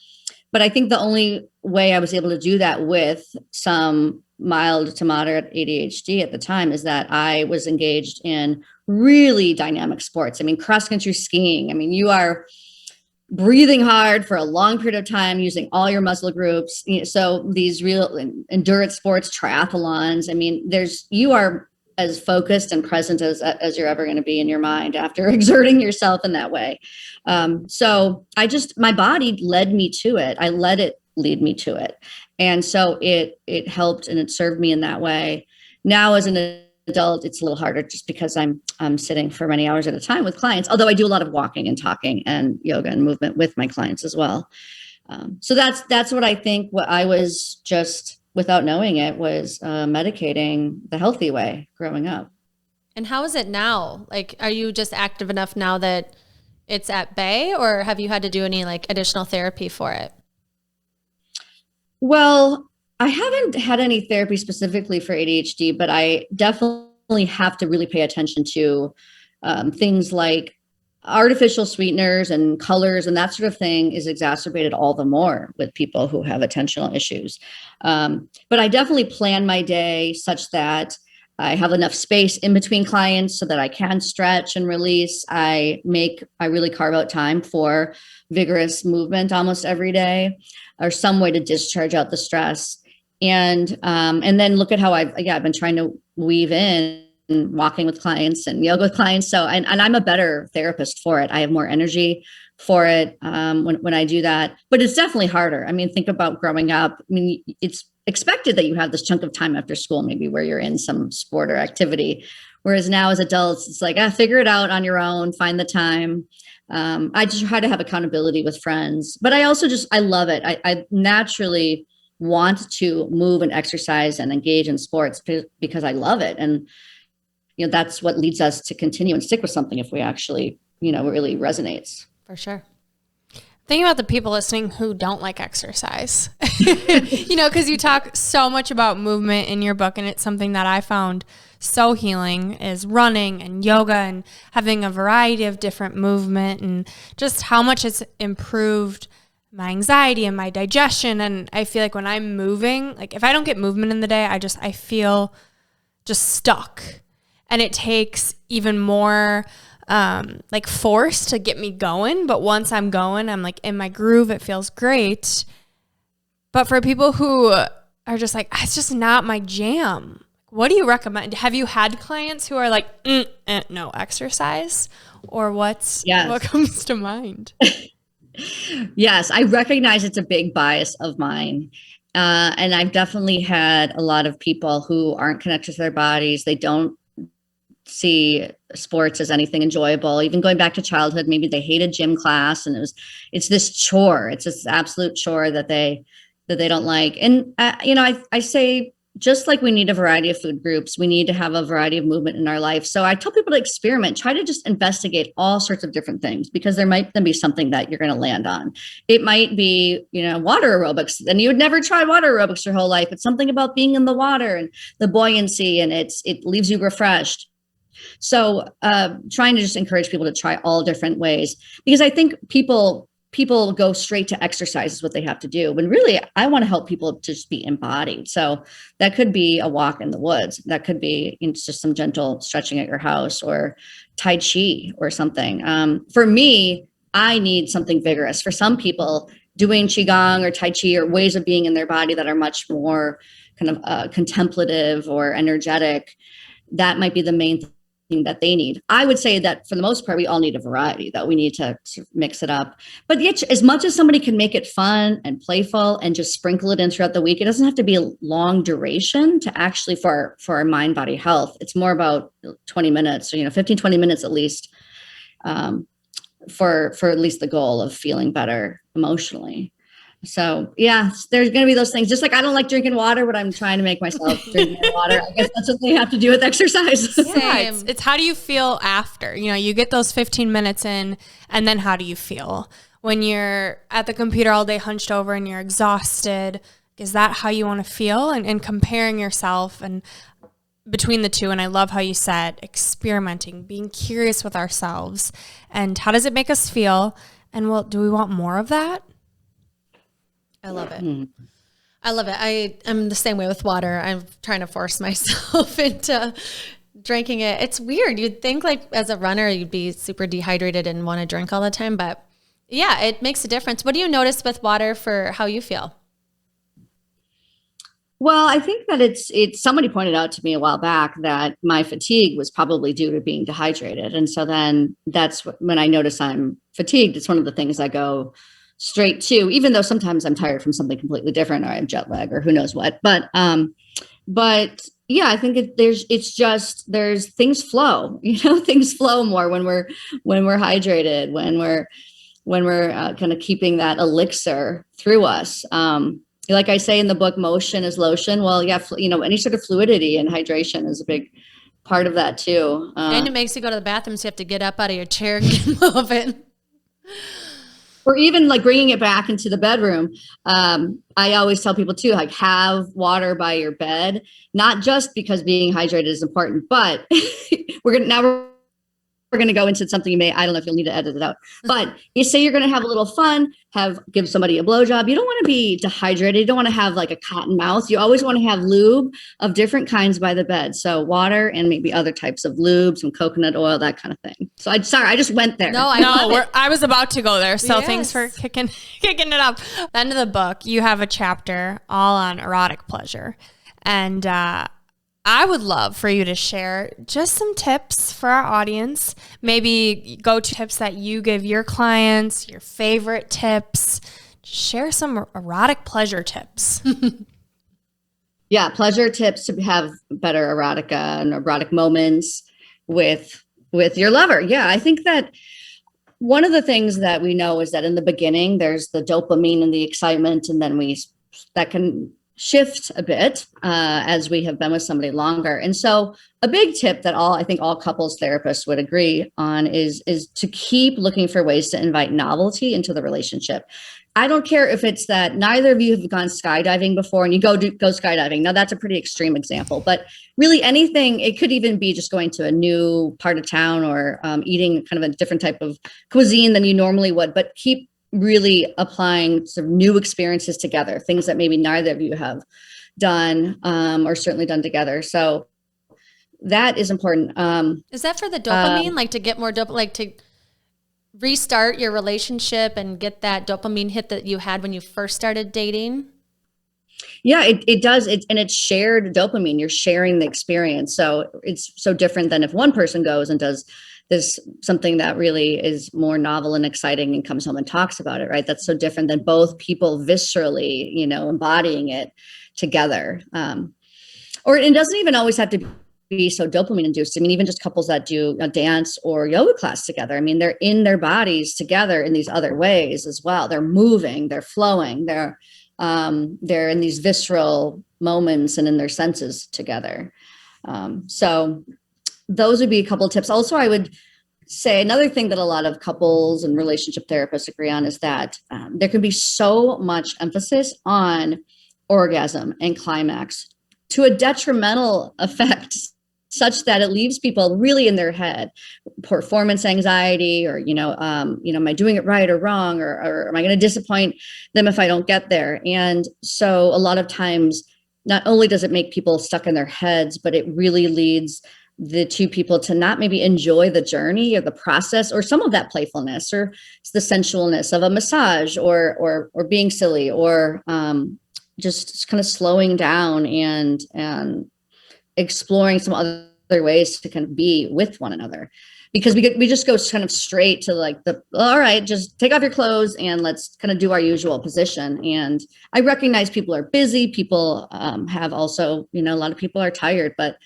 I think the only way I was able to do that with some mild to moderate ADHD at the time is that I was engaged in really dynamic sports. I mean, cross-country skiing. I mean, you are breathing hard for a long period of time, using all your muscle groups. So these real endurance sports, triathlons, I mean, you are as focused and present as you're ever going to be in your mind after exerting yourself in that way. So my body led me to it. I let it lead me to it. And so it helped, and it served me in that way. Now as an adult, it's a little harder just because I'm sitting for many hours at a time with clients, although I do a lot of walking and talking and yoga and movement with my clients as well. So that's what I think. What I was just, without knowing it, was medicating the healthy way growing up. And how is it now? Like, are you just active enough now that it's at bay, or have you had to do any additional therapy for it? Well, I haven't had any therapy specifically for ADHD, but I definitely have to really pay attention to things like artificial sweeteners and colors and that sort of thing is exacerbated all the more with people who have attentional issues. But I definitely plan my day such that I have enough space in between clients so that I can stretch and release. I really carve out time for vigorous movement almost every day, or some way to discharge out the stress. And then look at how I've been trying to weave in walking with clients and yoga with clients. So, and I'm a better therapist for it. I have more energy for it when I do that, but it's definitely harder. I mean, think about growing up. I mean, it's expected that you have this chunk of time after school, maybe where you're in some sport or activity. Whereas now as adults, it's like, figure it out on your own, find the time. I just try to have accountability with friends, but I also I love it. I naturally want to move and exercise and engage in sports because I love it. And, that's what leads us to continue and stick with something if we actually, really resonates. For sure. Think about the people listening who don't like exercise, because you talk so much about movement in your book, and it's something that I found so healing is running and yoga and having a variety of different movement, and just how much it's improved my anxiety and my digestion. And I feel like when I'm moving, like if I don't get movement in the day, I feel just stuck, and it takes even more like force to get me going. But once I'm going, I'm like in my groove. It feels great. But for people who are just like, it's just not my jam, what do you recommend? Have you had clients who are like, no exercise, or what comes to mind? Yes, I recognize it's a big bias of mine. And I've definitely had a lot of people who aren't connected to their bodies. They don't see sports as anything enjoyable. Even going back to childhood, maybe they hated gym class, and it's this chore. It's this absolute chore that they don't like. And I say, just like we need a variety of food groups, we need to have a variety of movement in our life. So I tell people to experiment, try to just investigate all sorts of different things, because there might then be something that you're going to land on. It might be, water aerobics, and you would never try water aerobics your whole life. It's something about being in the water and the buoyancy, and it leaves you refreshed. So trying to just encourage people to try all different ways, because I think people go straight to exercise is what they have to do. When really, I want to help people just be embodied. So that could be a walk in the woods. That could be just some gentle stretching at your house, or Tai Chi or something. For me, I need something vigorous. For some people, doing Qigong or Tai Chi or ways of being in their body that are much more kind of contemplative or energetic, that might be the main thing that they need. I would say that for the most part, we all need a variety, though. We need to mix it up. But yet, as much as somebody can make it fun and playful and just sprinkle it in throughout the week, it doesn't have to be a long duration to actually for our mind, body health. It's more about 20 minutes, or 15, 20 minutes at least, for at least the goal of feeling better emotionally. So yeah, there's going to be those things. Just like I don't like drinking water, but I'm trying to make myself drink more water. I guess that's what they have to do with exercise. Yeah, it's how do you feel after? You get those 15 minutes in, and then how do you feel when you're at the computer all day hunched over and you're exhausted? Is that how you want to feel? And comparing yourself and between the two. And I love how you said experimenting, being curious with ourselves, and how does it make us feel? And do we want more of that? I love it. I love it. I'm the same way with water. I'm trying to force myself into drinking it. It's weird. You'd think like as a runner, you'd be super dehydrated and want to drink all the time. But yeah, it makes a difference. What do you notice with water for how you feel? Well, I think that it's somebody pointed out to me a while back that my fatigue was probably due to being dehydrated. And so then that's when I notice I'm fatigued. It's one of the things I go straight to, even though sometimes I'm tired from something completely different, or I have jet lag or who knows what. But yeah, I think there's things flow, things flow more when we're hydrated, when we're kind of keeping that elixir through us. Like I say in the book, motion is lotion. Well, yeah, any sort of fluidity and hydration is a big part of that too. And it makes you go to the bathroom, so you have to get up out of your chair and get moving. Or even like bringing it back into the bedroom. I always tell people too, like have water by your bed, not just because being hydrated is important, but we're going to go into something I don't know if you'll need to edit it out, but you say you're going to have a little fun, give somebody a blowjob. You don't want to be dehydrated. You don't want to have like a cotton mouth. You always want to have lube of different kinds by the bed. So water and maybe other types of lube, some coconut oil, that kind of thing. So I just went there. No, I was about to go there. So Thanks for kicking it up. At the end of the book, you have a chapter all on erotic pleasure. And, I would love for you to share just some tips for our audience. Maybe go-to tips that you give your clients, your favorite tips. Share some erotic pleasure tips. Yeah, pleasure tips to have better erotica and erotic moments with your lover. Yeah, I think that one of the things that we know is that in the beginning there's the dopamine and the excitement, and then that can shift a bit as we have been with somebody longer. And so a big tip that I think all couples therapists would agree on is to keep looking for ways to invite novelty into the relationship. I don't care if it's that neither of you have gone skydiving before and you go skydiving. Now that's a pretty extreme example, but really anything. It could even be just going to a new part of town or eating kind of a different type of cuisine than you normally would, but keep really applying some new experiences together, things that maybe neither of you have done or certainly done together. So that is important. Is that for the dopamine, like to get more like to restart your relationship and get that dopamine hit that you had when you first started dating? Yeah, it does. And it's shared dopamine. You're sharing the experience. So it's so different than if one person goes and does this something that really is more novel and exciting and comes home and talks about it, right? That's so different than both people viscerally, embodying it together. Or it doesn't even always have to be so dopamine induced. I mean, even just couples that do a dance or yoga class together. I mean, they're in their bodies together in these other ways as well. They're moving, they're flowing, they're in these visceral moments and in their senses together. So those would be a couple of tips. Also, I would say another thing that a lot of couples and relationship therapists agree on is that there can be so much emphasis on orgasm and climax to a detrimental effect, such that it leaves people really in their head, performance anxiety, or, am I doing it right or wrong? Or am I going to disappoint them if I don't get there? And so a lot of times, not only does it make people stuck in their heads, but it really leads the two people to not maybe enjoy the journey or the process or some of that playfulness or the sensualness of a massage or being silly or just kind of slowing down and exploring some other ways to kind of be with one another, because we just go kind of straight to like all right, just take off your clothes and let's kind of do our usual position. And I recognize people are busy. People have also, a lot of people are tired, but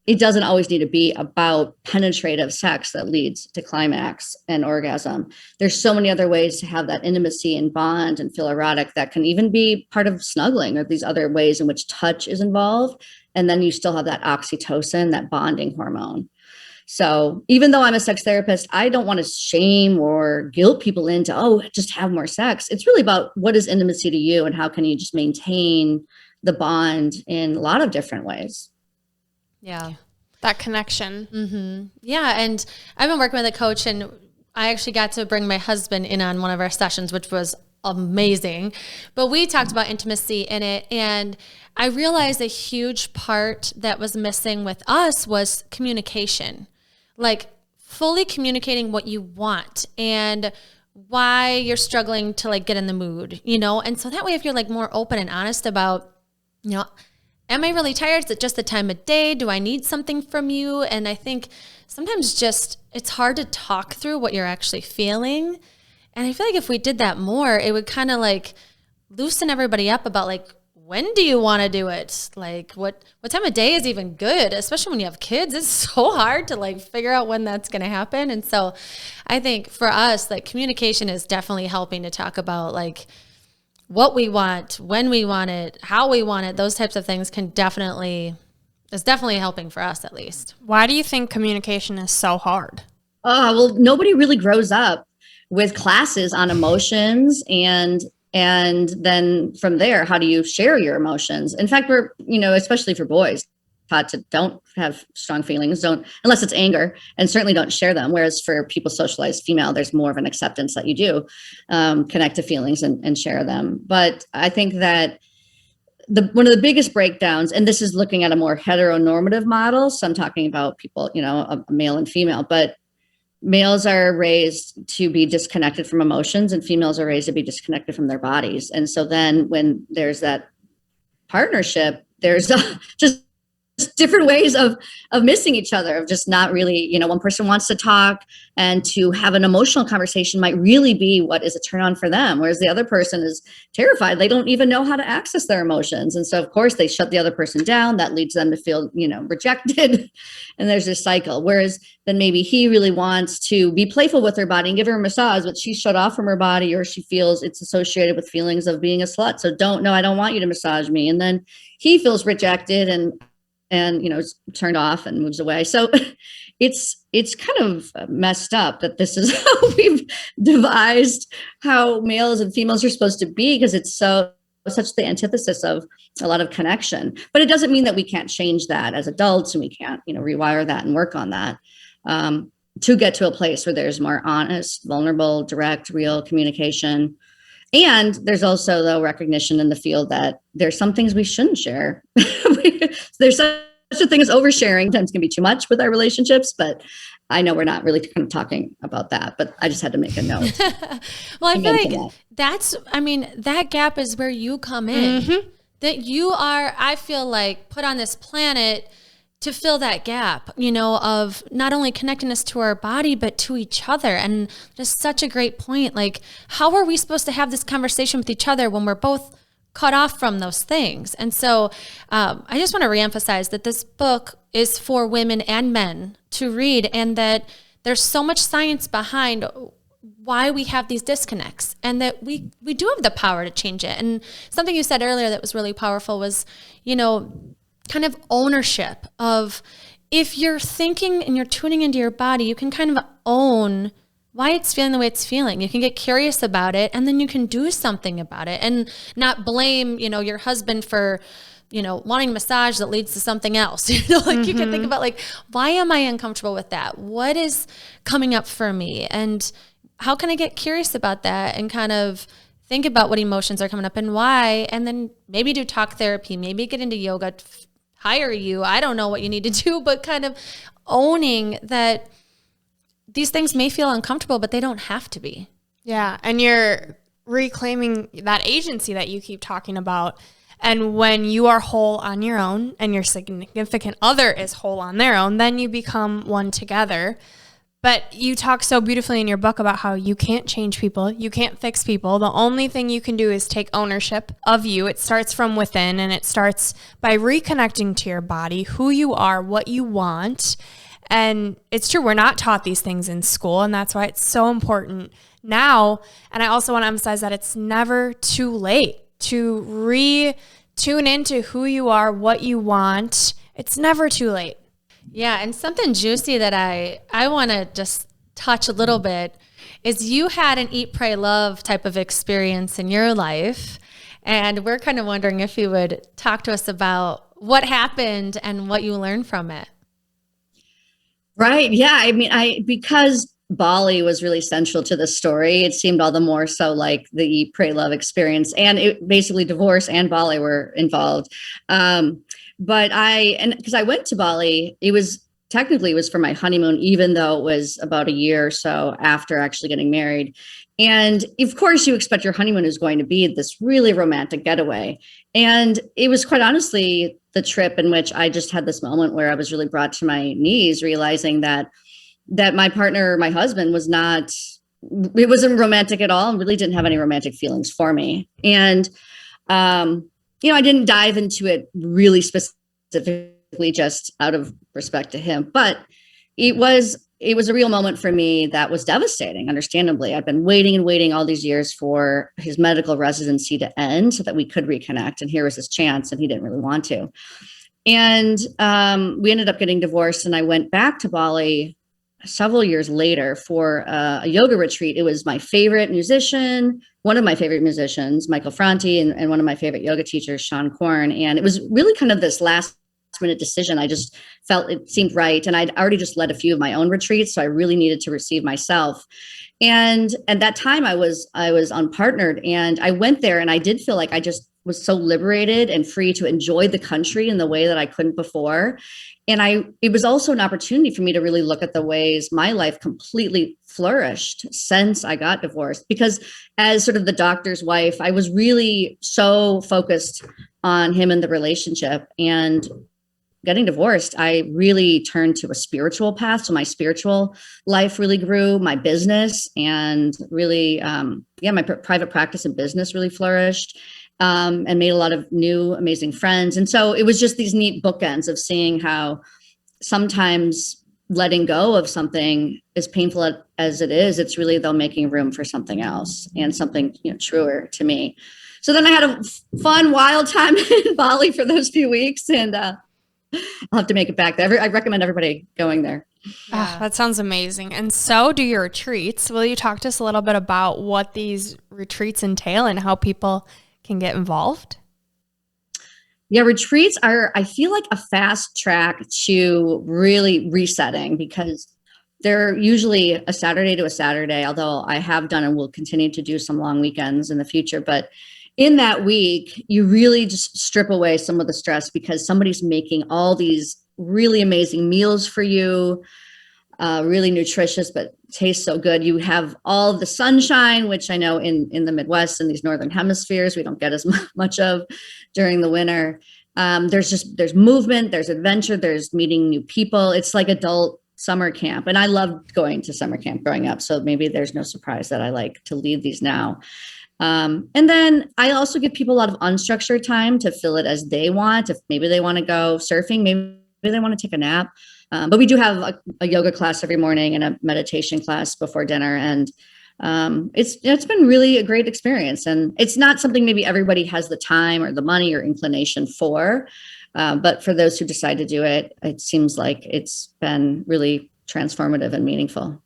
it doesn't always need to be about penetrative sex that leads to climax and orgasm. There's so many other ways to have that intimacy and bond and feel erotic that can even be part of snuggling or these other ways in which touch is involved. And then you still have that oxytocin, that bonding hormone. So even though I'm a sex therapist, I don't want to shame or guilt people into, just have more sex. It's really about what is intimacy to you and how can you just maintain the bond in a lot of different ways. Yeah. That connection. Mm-hmm. Yeah. And I've been working with a coach, and I actually got to bring my husband in on one of our sessions, which was amazing. But we talked about intimacy in it. And I realized a huge part that was missing with us was communication, like fully communicating what you want and why you're struggling to like get in the mood, And so that way, if you're like more open and honest about, am I really tired? Is it just the time of day? Do I need something from you? And I think sometimes it's hard to talk through what you're actually feeling. And I feel like if we did that more, it would kind of like loosen everybody up about like, when do you want to do it? Like what time of day is even good? Especially when you have kids, it's so hard to like figure out when that's going to happen. And so I think for us, like communication is definitely helping to talk about like what we want, when we want it, how we want it. Those types of things is definitely helping for us at least. Why do you think communication is so hard? Well, nobody really grows up with classes on emotions and then from there, how do you share your emotions? In fact, we're, especially for boys, taught to don't have strong feelings, unless it's anger, and certainly don't share them. Whereas for people socialized female, there's more of an acceptance that you do connect to feelings and share them. But I think that one of the biggest breakdowns, and this is looking at a more heteronormative model. So I'm talking about people, a male and female, but males are raised to be disconnected from emotions and females are raised to be disconnected from their bodies. And so then when there's that partnership, there's just different ways of missing each other, of just not really, one person wants to talk, and to have an emotional conversation might really be what is a turn on for them. Whereas the other person is terrified. They don't even know how to access their emotions. And so of course they shut the other person down. That leads them to feel, rejected. And there's this cycle. Whereas then maybe he really wants to be playful with her body and give her a massage, but she's shut off from her body, or she feels it's associated with feelings of being a slut. So I don't want you to massage me. And then he feels rejected and turned off and moves away. So it's kind of messed up that this is how we've devised how males and females are supposed to be, because it's such the antithesis of a lot of connection. But it doesn't mean that we can't change that as adults, and we can't, rewire that and work on that to get to a place where there's more honest, vulnerable, direct, real communication. And there's also, though, recognition in the field that there's some things we shouldn't share. There's such a thing as oversharing. Sometimes can be too much with our relationships, but I know we're not really kind of talking about that, but I just had to make a note. Well, I feel like that gap is where you come in. Mm-hmm. That you are, I feel like, put on this planet to fill that gap, of not only connecting us to our body, but to each other. And just such a great point. Like, how are we supposed to have this conversation with each other when we're both cut off from those things? And so I just want to reemphasize that this book is for women and men to read, and that there's so much science behind why we have these disconnects, and that we do have the power to change it. And something you said earlier that was really powerful was, kind of ownership of, if you're thinking and you're tuning into your body, you can kind of own why it's feeling the way it's feeling. You can get curious about it, and then you can do something about it, and not blame, your husband for, wanting a massage that leads to something else. Mm-hmm. You can think about, like, why am I uncomfortable with that? What is coming up for me? And how can I get curious about that and kind of think about what emotions are coming up and why, and then maybe do talk therapy, maybe get into yoga, hire you. I don't know what you need to do, but kind of owning that these things may feel uncomfortable, but they don't have to be. Yeah. And you're reclaiming that agency that you keep talking about. And when you are whole on your own and your significant other is whole on their own, then you become one together. But you talk so beautifully in your book about how you can't change people. You can't fix people. The only thing you can do is take ownership of you. It starts from within, and it starts by reconnecting to your body, who you are, what you want. And it's true, we're not taught these things in school, and that's why it's so important now. And I also want to emphasize that it's never too late to tune into who you are, what you want. It's never too late. Yeah, and something juicy that I want to just touch a little bit is you had an eat, pray, love type of experience in your life. And we're kind of wondering if you would talk to us about what happened and what you learned from it. Right. Yeah. Because Bali was really central to the story, it seemed all the more so like the eat, pray, love experience. And it basically, divorce and Bali were involved. But because I went to Bali, it was for my honeymoon, even though it was about a year or so after actually getting married. And of course, you expect your honeymoon is going to be this really romantic getaway. And it was quite honestly the trip in which I just had this moment where I was really brought to my knees, realizing that my partner, my husband, it wasn't romantic at all, and really didn't have any romantic feelings for me. And I didn't dive into it really specifically just out of respect to him, but it was a real moment for me that was devastating, understandably. I've been waiting all these years for his medical residency to end so that we could reconnect. And here was his chance, and he didn't really want to. And we ended up getting divorced, and I went back to Bali several years later for a yoga retreat. It was my favorite musician, one of my favorite musicians, Michael Franti, and one of my favorite yoga teachers, Sean Korn. And it was really kind of this last minute decision. I just felt it seemed right. And I'd already just led a few of my own retreats, so I really needed to receive myself. And at that time I was unpartnered, and I went there, and I did feel like I just was so liberated and free to enjoy the country in the way that I couldn't before. And it was also an opportunity for me to really look at the ways my life completely flourished since I got divorced, because as sort of the doctor's wife, I was really so focused on him and the relationship. And getting divorced, I really turned to a spiritual path. So my spiritual life really grew, my business, and really, my private practice and business really flourished, and made a lot of new, amazing friends. And so it was just these neat bookends of seeing how sometimes letting go of something, as painful as it is, it's really though making room for something else and something, truer to me. So then I had a fun, wild time in Bali for those few weeks, and I'll have to make it back there. I recommend everybody going there. Yeah. Oh, that sounds amazing. And so do your retreats. Will you talk to us a little bit about what these retreats entail and how people can get involved? Yeah, retreats are, I feel like, a fast track to really resetting, because they're usually a Saturday to a Saturday, although I have done and will continue to do some long weekends in the future. But in that week, you really just strip away some of the stress, because somebody's making all these really amazing meals for you, really nutritious, but tastes so good. You have all of the sunshine, which I know in the Midwest and these Northern hemispheres, we don't get as much of during the winter. There's movement, there's adventure, there's meeting new people. It's like adult summer camp. And I loved going to summer camp growing up. So maybe there's no surprise that I like to lead these now. And then I also give people a lot of unstructured time to fill it as they want. If maybe they want to go surfing, maybe they want to take a nap. But we do have a yoga class every morning and a meditation class before dinner. And it's been really a great experience. And it's not something maybe everybody has the time or the money or inclination for. But for those who decide to do it, it seems like it's been really transformative and meaningful.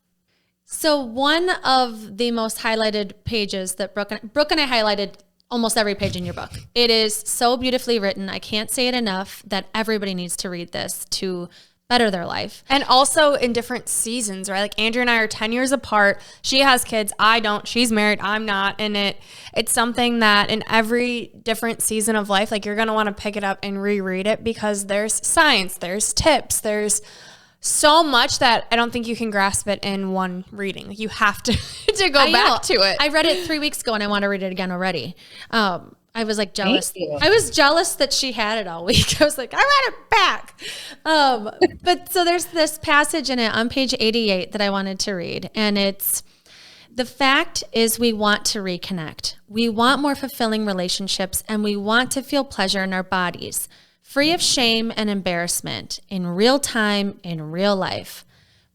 So one of the most highlighted pages that Brooke and I highlighted almost every page in your book. It is so beautifully written. I can't say it enough that everybody needs to read this to better their life. And also in different seasons, right? Like Andrea and I are 10 years apart. She has kids. I don't. She's married. I'm not. And it's something that in every different season of life, like you're going to want to pick it up and reread it, because there's science, there's tips, there's so much that I don't think you can grasp it in one reading. You have to go back to it. I read it 3 weeks ago and I want to read it again already. I was like jealous. I was jealous that she had it all week. I was like, I read it back. But so there's this passage in it on page 88 that I wanted to read. And it's, the fact is we want to reconnect. We want more fulfilling relationships, and we want to feel pleasure in our bodies, free of shame and embarrassment, in real time, in real life.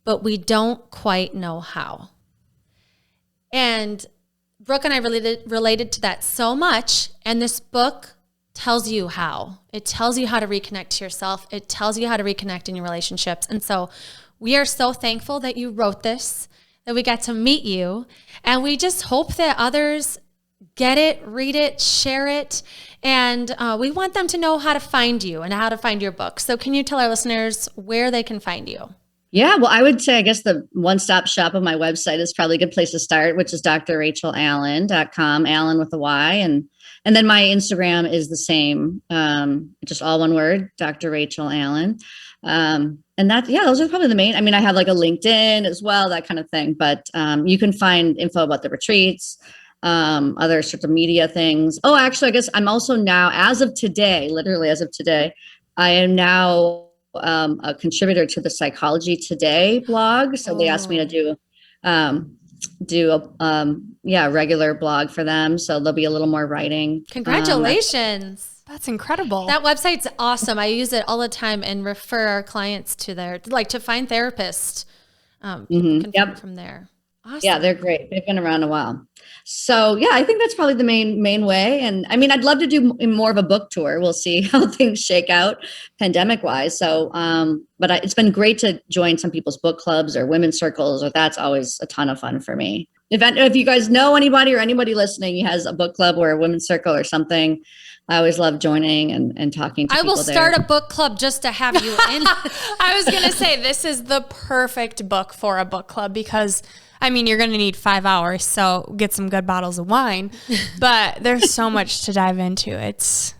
But we don't quite know how. And Brooke and I related to that so much, and this book tells you how. It tells you how to reconnect to yourself. It tells you how to reconnect in your relationships. And so we are so thankful that you wrote this, that we got to meet you, and we just hope that others get it, read it, share it, and we want them to know how to find you and how to find your book. So can you tell our listeners where they can find you? Yeah, well, I would say, I guess the one-stop shop of my website is probably a good place to start, which is drrachelallyn.com, Allyn with a Y. And then my Instagram is the same, just all one word, Dr. Rachel Allyn. And those are probably the main. I mean, I have like a LinkedIn as well, that kind of thing. But you can find info about the retreats, other sorts of media things. Oh, actually, I guess I'm also now, as of today, literally as of today, I am now a contributor to the Psychology Today blog. So they asked me to do a regular blog for them. So there'll be a little more writing. Congratulations. That's incredible. That website's awesome. I use it all the time and refer our clients to to find therapists. From there. Awesome. Yeah, they're great. They've been around a while. So yeah, I think that's probably the main way. And I mean, I'd love to do more of a book tour. We'll see how things shake out pandemic wise. So, but it's been great to join some people's book clubs or women's circles, or that's always a ton of fun for me. If you guys know anybody or anybody listening has a book club or a women's circle or something, I always love joining and talking to people. I will start a book club just to have you in. I was going to say, this is the perfect book for a book club, because I mean, you're going to need 5 hours, so get some good bottles of wine, but there's so much to dive into. It's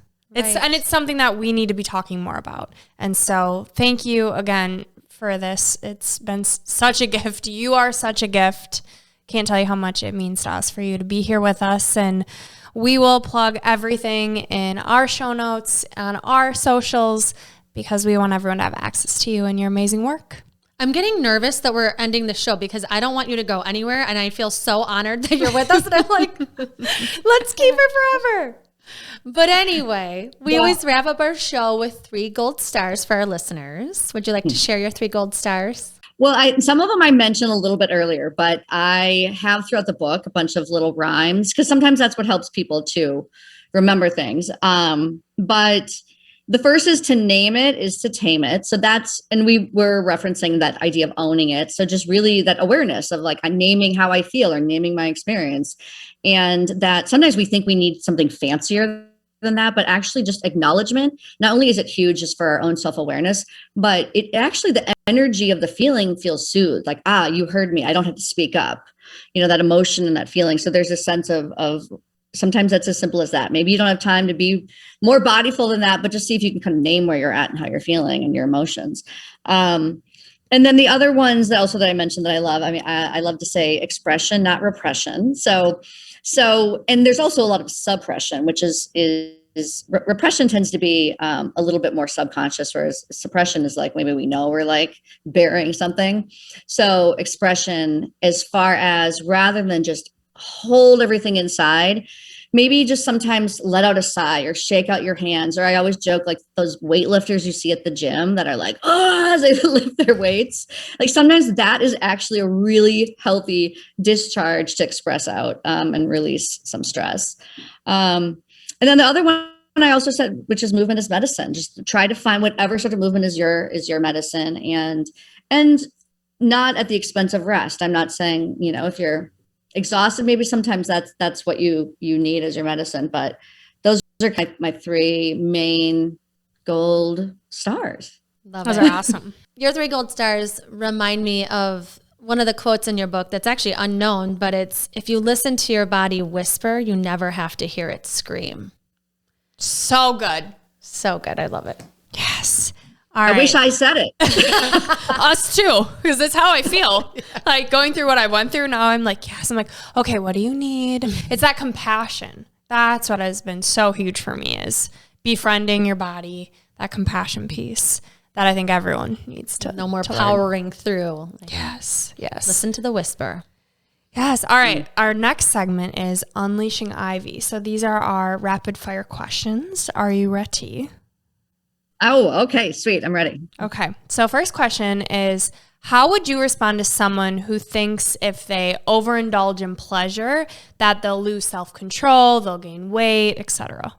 something that we need to be talking more about. And so thank you again for this. It's been such a gift. You are such a gift. Can't tell you how much it means to us for you to be here with us. And we will plug everything in our show notes, on our socials, because we want everyone to have access to you and your amazing work. I'm getting nervous that we're ending the show because I don't want you to go anywhere. And I feel so honored that you're with us. And I'm like, let's keep it forever. But anyway, we always wrap up our show with 3 gold stars for our listeners. Would you like to share your 3 gold stars? Well, some of them I mentioned a little bit earlier, but I have throughout the book a bunch of little rhymes because sometimes that's what helps people to remember things. But the first is to name it is to tame it. So and we were referencing that idea of owning it. So just really that awareness of like, I'm naming how I feel or naming my experience. And that sometimes we think we need something fancier than that, but actually just acknowledgement. Not only is it huge just for our own self-awareness, but it actually, the energy of the feeling feels soothed. Like, you heard me. I don't have to speak up, that emotion and that feeling. So there's a sense of sometimes that's as simple as that. Maybe you don't have time to be more bodyful than that, but just see if you can kind of name where you're at and how you're feeling and your emotions. And then the other ones that I mentioned that I love, I love to say expression, not repression. So, and there's also a lot of suppression, which is repression tends to be a little bit more subconscious, whereas suppression is like, maybe we know we're like burying something. So expression, as far as rather than just hold everything inside, maybe just sometimes let out a sigh or shake out your hands. Or I always joke, like those weightlifters you see at the gym that are like, as they lift their weights. Like sometimes that is actually a really healthy discharge to express out and release some stress. And then the other one I also said, which is movement is medicine. Just try to find whatever sort of movement is your medicine and not at the expense of rest. I'm not saying, if you're exhausted, maybe sometimes that's what you need as your medicine, but those are my 3 main gold stars. Those are awesome. Your 3 gold stars remind me of one of the quotes in your book that's actually unknown, but it's, if you listen to your body whisper, you never have to hear it scream. So good. So good. I love it. Yes. I wish I said it. Us too, because that's how I feel. Like going through what I went through, now I'm like, yes. I'm like, okay, what do you need? It's that compassion. That's what has been so huge for me, is befriending your body, that compassion piece that I think everyone needs to. No more powering through. Yes. Listen to the whisper. Yes. All right. Our next segment is Unleashing Ivy. So these are our rapid fire questions. Are you ready? Oh, okay. Sweet. I'm ready. Okay. So first question is, how would you respond to someone who thinks if they overindulge in pleasure that they'll lose self-control, they'll gain weight, etc.?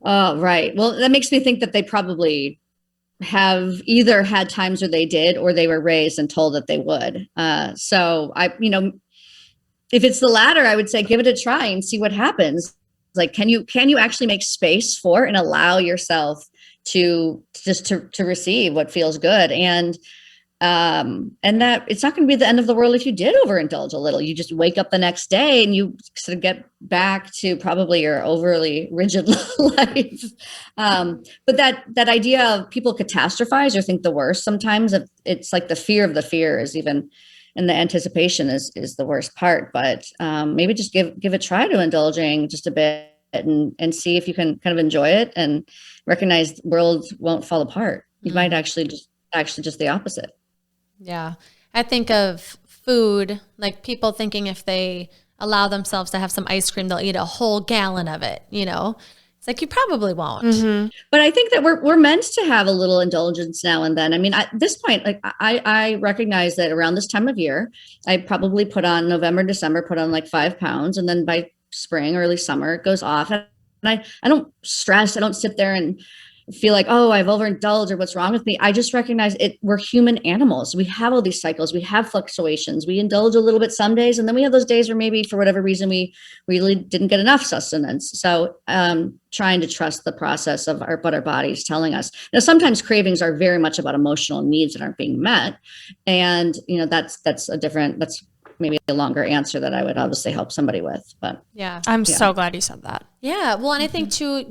Oh, right. Well, that makes me think that they probably have either had times where they did, or they were raised and told that they would. So if it's the latter, I would say, give it a try and see what happens. Like, can you actually make space for and allow yourself to receive what feels good, and that it's not going to be the end of the world if you did overindulge a little. You just wake up the next day and you sort of get back to probably your overly rigid life. But that idea of people catastrophize or think the worst, sometimes it's like the fear of the fear is even, and the anticipation is the worst part. But maybe just give a try to indulging just a bit and see if you can kind of enjoy it and recognize the world won't fall apart. You might actually just the opposite. Yeah. I think of food, like people thinking if they allow themselves to have some ice cream, they'll eat a whole gallon of it, It's like, you probably won't. Mm-hmm. But I think that we're meant to have a little indulgence now and then. I mean, at this point, like I recognize that around this time of year, I probably November, December, put on like 5 pounds. And then by spring, early summer, it goes off. And I don't stress. I don't sit there and feel like, oh, I've overindulged or what's wrong with me. I just recognize it. We're human animals. We have all these cycles. We have fluctuations. We indulge a little bit some days. And then we have those days where maybe for whatever reason, we really didn't get enough sustenance. So trying to trust the process of what our body's telling us. Now, sometimes cravings are very much about emotional needs that aren't being met. And, that's maybe a longer answer that I would obviously help somebody with. But yeah, I'm so glad you said that. Yeah. Well, and I think too,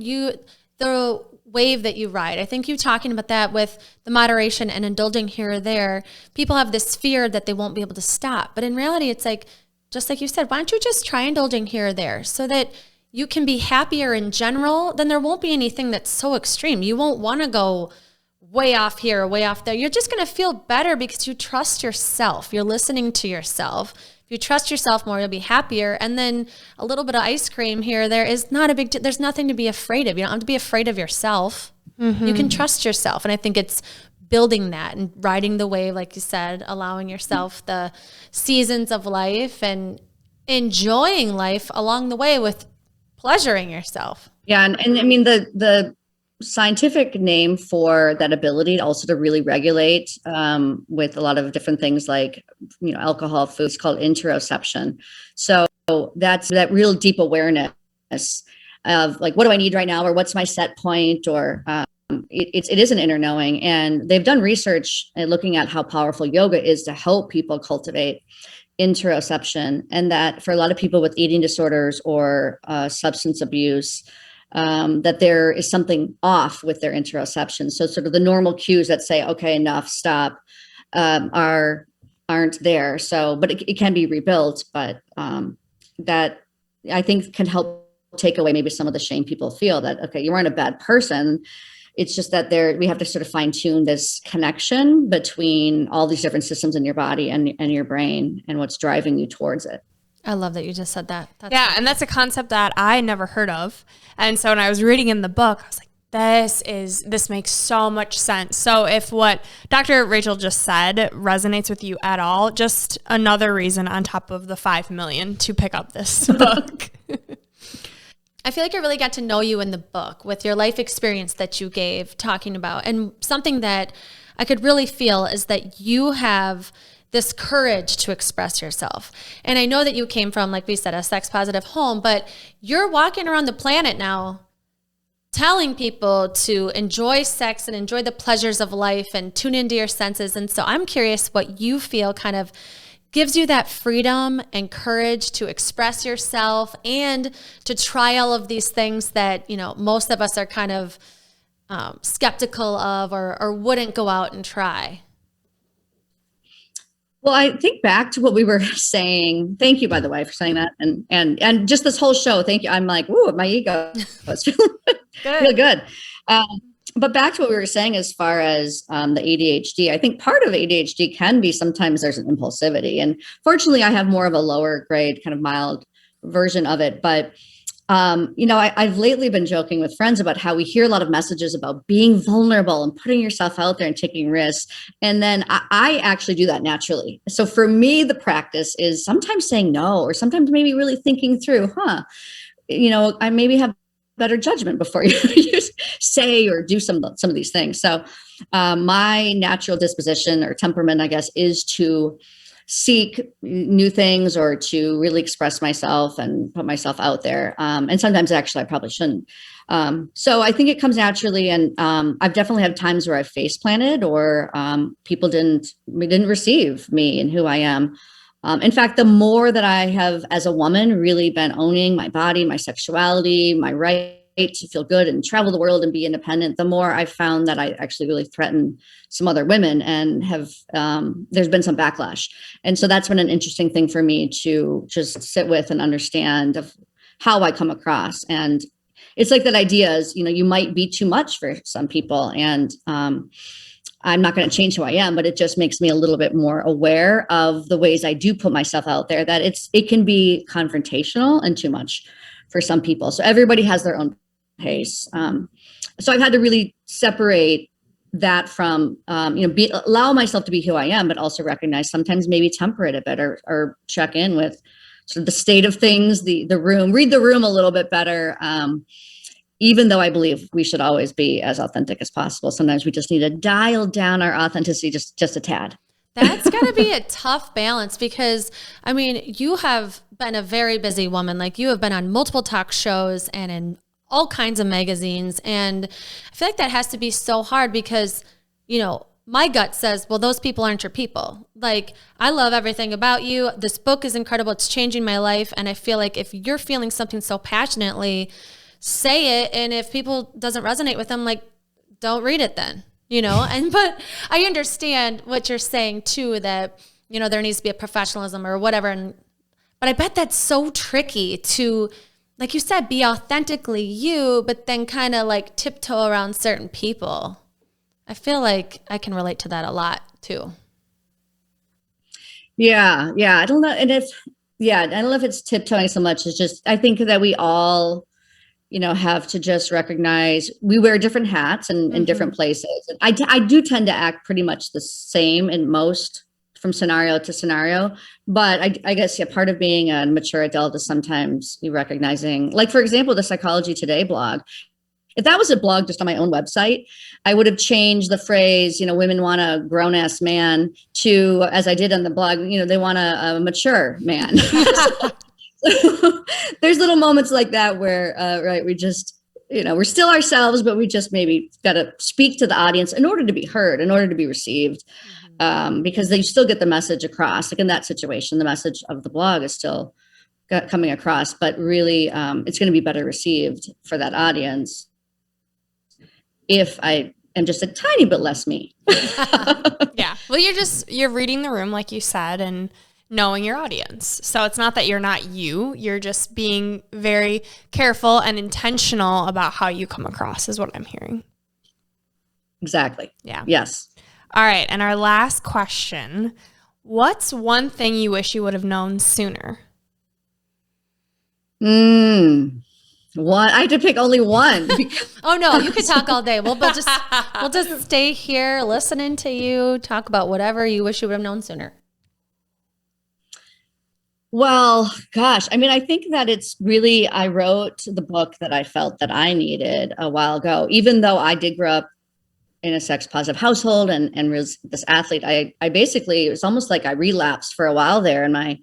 the wave that you ride, I think you talking about that with the moderation and indulging here or there, people have this fear that they won't be able to stop. But in reality, it's like, just like you said, why don't you just try indulging here or there so that you can be happier in general? Then there won't be anything that's so extreme. You won't want to go way off here or way off there. You're just going to feel better because you trust yourself. You're listening to yourself. If you trust yourself more, you'll be happier. And then a little bit of ice cream here, there is not a big, there's nothing to be afraid of. You don't have to be afraid of yourself. You can trust yourself. And I think it's building that and riding the wave, like you said, allowing yourself the seasons of life and enjoying life along the way with pleasuring yourself. Yeah. And I mean, the scientific name for that ability also to really regulate with a lot of different things like, alcohol, foods, called interoception. So that's that real deep awareness of like, what do I need right now? Or what's my set point? Or it is an inner knowing. And they've done research looking at how powerful yoga is to help people cultivate interoception. And that for a lot of people with eating disorders or substance abuse, that there is something off with their interoception. So sort of the normal cues that say, okay, enough, stop, aren't there. So, but it can be rebuilt, but that I think can help take away maybe some of the shame people feel that, okay, you weren't a bad person. It's just that we have to sort of fine tune this connection between all these different systems in your body and your brain and what's driving you towards it. I love that you just said that. Yeah. And that's a concept that I never heard of. And so when I was reading in the book, I was like, this makes so much sense. So if what Dr. Rachel just said resonates with you at all, just another reason on top of the 5 million to pick up this book. I feel like I really got to know you in the book with your life experience that you gave talking about. And something that I could really feel is that you have this courage to express yourself. And I know that you came from, like we said, a sex positive home, but you're walking around the planet now telling people to enjoy sex and enjoy the pleasures of life and tune into your senses. And so I'm curious what you feel kind of gives you that freedom and courage to express yourself and to try all of these things that, most of us are kind of skeptical of or wouldn't go out and try. Well, I think back to what we were saying. Thank you, by the way, for saying that. And just this whole show, thank you. I'm like, ooh, my ego was feeling really good. But back to what we were saying as far as the ADHD, I think part of ADHD can be sometimes there's an impulsivity. And fortunately, I have more of a lower grade, kind of mild version of it. But I've lately been joking with friends about how we hear a lot of messages about being vulnerable and putting yourself out there and taking risks. And then I actually do that naturally. So for me, the practice is sometimes saying no, or sometimes maybe really thinking through, I maybe have better judgment before you say or do some of these things. So my natural disposition or temperament, I guess, is to seek new things or to really express myself and put myself out there. And sometimes actually I probably shouldn't. So I think it comes naturally. And I've definitely had times where I've face planted or people didn't receive me and who I am. In fact, the more that I have as a woman really been owning my body, my sexuality, my right to feel good and travel the world and be independent, the more I've found that I actually really threaten some other women and have, there's been some backlash. And so that's been an interesting thing for me to just sit with and understand of how I come across. And it's like that idea is, you might be too much for some people. And I'm not going to change who I am, but it just makes me a little bit more aware of the ways I do put myself out there, that it can be confrontational and too much for some people. So everybody has their own pace. So I've had to really separate that from, allow myself to be who I am, but also recognize sometimes maybe temper it a bit or check in with sort of the state of things, the room, read the room a little bit better. Even though I believe we should always be as authentic as possible, sometimes we just need to dial down our authenticity just a tad. That's got to be a tough balance because, you have been a very busy woman. Like you have been on multiple talk shows and in all kinds of magazines. And I feel like that has to be so hard because, my gut says, well, those people aren't your people. Like, I love everything about you. This book is incredible. It's changing my life. And I feel like if you're feeling something so passionately, say it. And if people doesn't resonate with them, like, don't read it then. But I understand what you're saying too, that, there needs to be a professionalism or whatever. But I bet that's so tricky to, like you said, be authentically you, but then kind of like tiptoe around certain people. I feel like I can relate to that a lot too. Yeah. I don't know. And I don't know if it's tiptoeing so much. It's just, I think that we all, have to just recognize we wear different hats in different places. And I do tend to act pretty much the same in most, from scenario to scenario. But I guess, part of being a mature adult is sometimes you recognizing, like, for example, the Psychology Today blog. If that was a blog just on my own website, I would have changed the phrase, women want a grown ass man to, as I did on the blog, they want a mature man. There's little moments like that where, right, we just, we're still ourselves, but we just maybe got to speak to the audience in order to be heard, in order to be received, because they still get the message across. Like in that situation, the message of the blog is still coming across, but really it's going to be better received for that audience if I am just a tiny bit less me. Yeah. Well, you're reading the room, like you said, and knowing your audience. So it's not that you're not you're just being very careful and intentional about how you come across is what I'm hearing. Exactly. Yeah. Yes. All right. And our last question, what's one thing you wish you would have known sooner? One. I had to pick only one. Oh no, you could talk all day. We'll just stay here listening to you talk about whatever you wish you would have known sooner. Well, gosh, I think that it's really, I wrote the book that I felt that I needed a while ago, even though I did grow up in a sex positive household and was this athlete. I basically, it was almost like I relapsed for a while there in my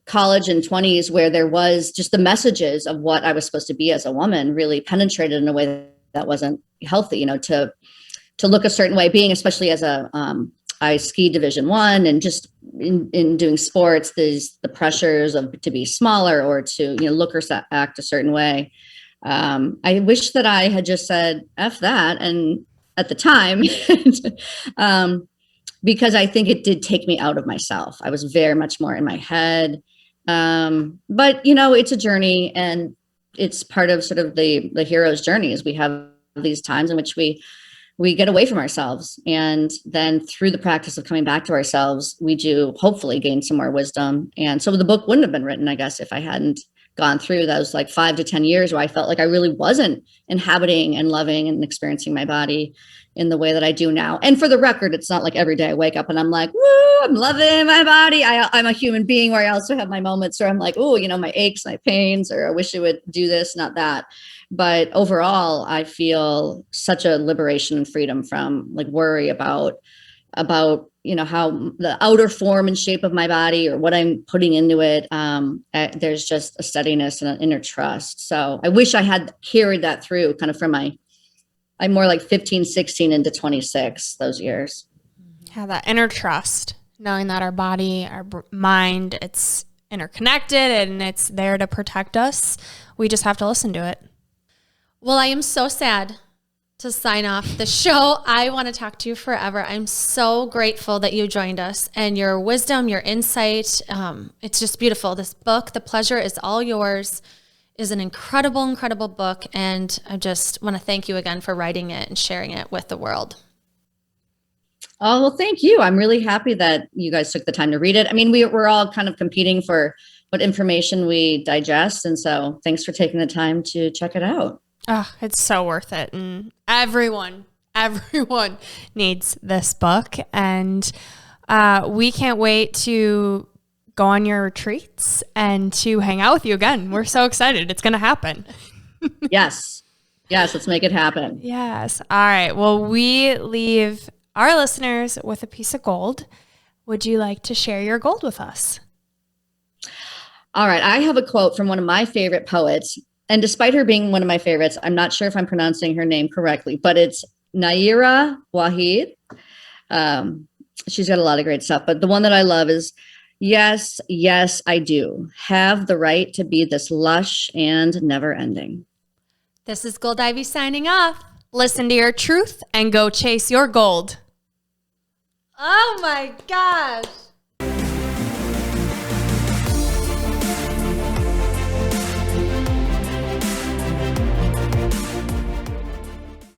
college and 20s, where there was just the messages of what I was supposed to be as a woman really penetrated in a way that wasn't healthy, to look a certain way, being, especially as I skied Division I, and just in doing sports, there's the pressures of to be smaller or to, look or act a certain way. I wish that I had just said, F that. And at the time, because I think it did take me out of myself. I was very much more in my head. But it's a journey, and it's part of sort of the hero's journey, is we have these times in which we get away from ourselves. And then through the practice of coming back to ourselves, we do hopefully gain some more wisdom. And so the book wouldn't have been written, I guess, if I hadn't gone through those like 5 to 10 years where I felt like I really wasn't inhabiting and loving and experiencing my body in the way that I do now. And for the record, it's not like every day I wake up and I'm like, woo, I'm loving my body. I'm a human being, where I also have my moments where I'm like, oh, my aches, my pains, or I wish I would do this, not that. But overall, I feel such a liberation and freedom from like worry about how the outer form and shape of my body or what I'm putting into it. There's just a steadiness and an inner trust. So I wish I had carried that through kind of from I'm more like 15, 16 into 26, those years. Yeah, that inner trust, knowing that our body, our mind, it's interconnected and it's there to protect us. We just have to listen to it. Well, I am so sad to sign off the show. I want to talk to you forever. I'm so grateful that you joined us, and your wisdom, your insight. It's just beautiful. This book, The Pleasure Is All Yours, is an incredible, incredible book. And I just want to thank you again for writing it and sharing it with the world. Oh, well, thank you. I'm really happy that you guys took the time to read it. We're all kind of competing for what information we digest. And so thanks for taking the time to check it out. Oh, it's so worth it. And everyone needs this book. And we can't wait to go on your retreats and to hang out with you again. We're so excited. It's going to happen. Yes. Let's make it happen. Yes. All right. Well, we leave our listeners with a piece of gold. Would you like to share your gold with us? All right. I have a quote from one of my favorite poets. And despite her being one of my favorites, I'm not sure if I'm pronouncing her name correctly, but it's Nayyirah Waheed. She's got a lot of great stuff, but the one that I love is, yes, I do have the right to be this lush and never ending. This is Gold Ivy signing off. Listen to your truth and go chase your gold. Oh my gosh.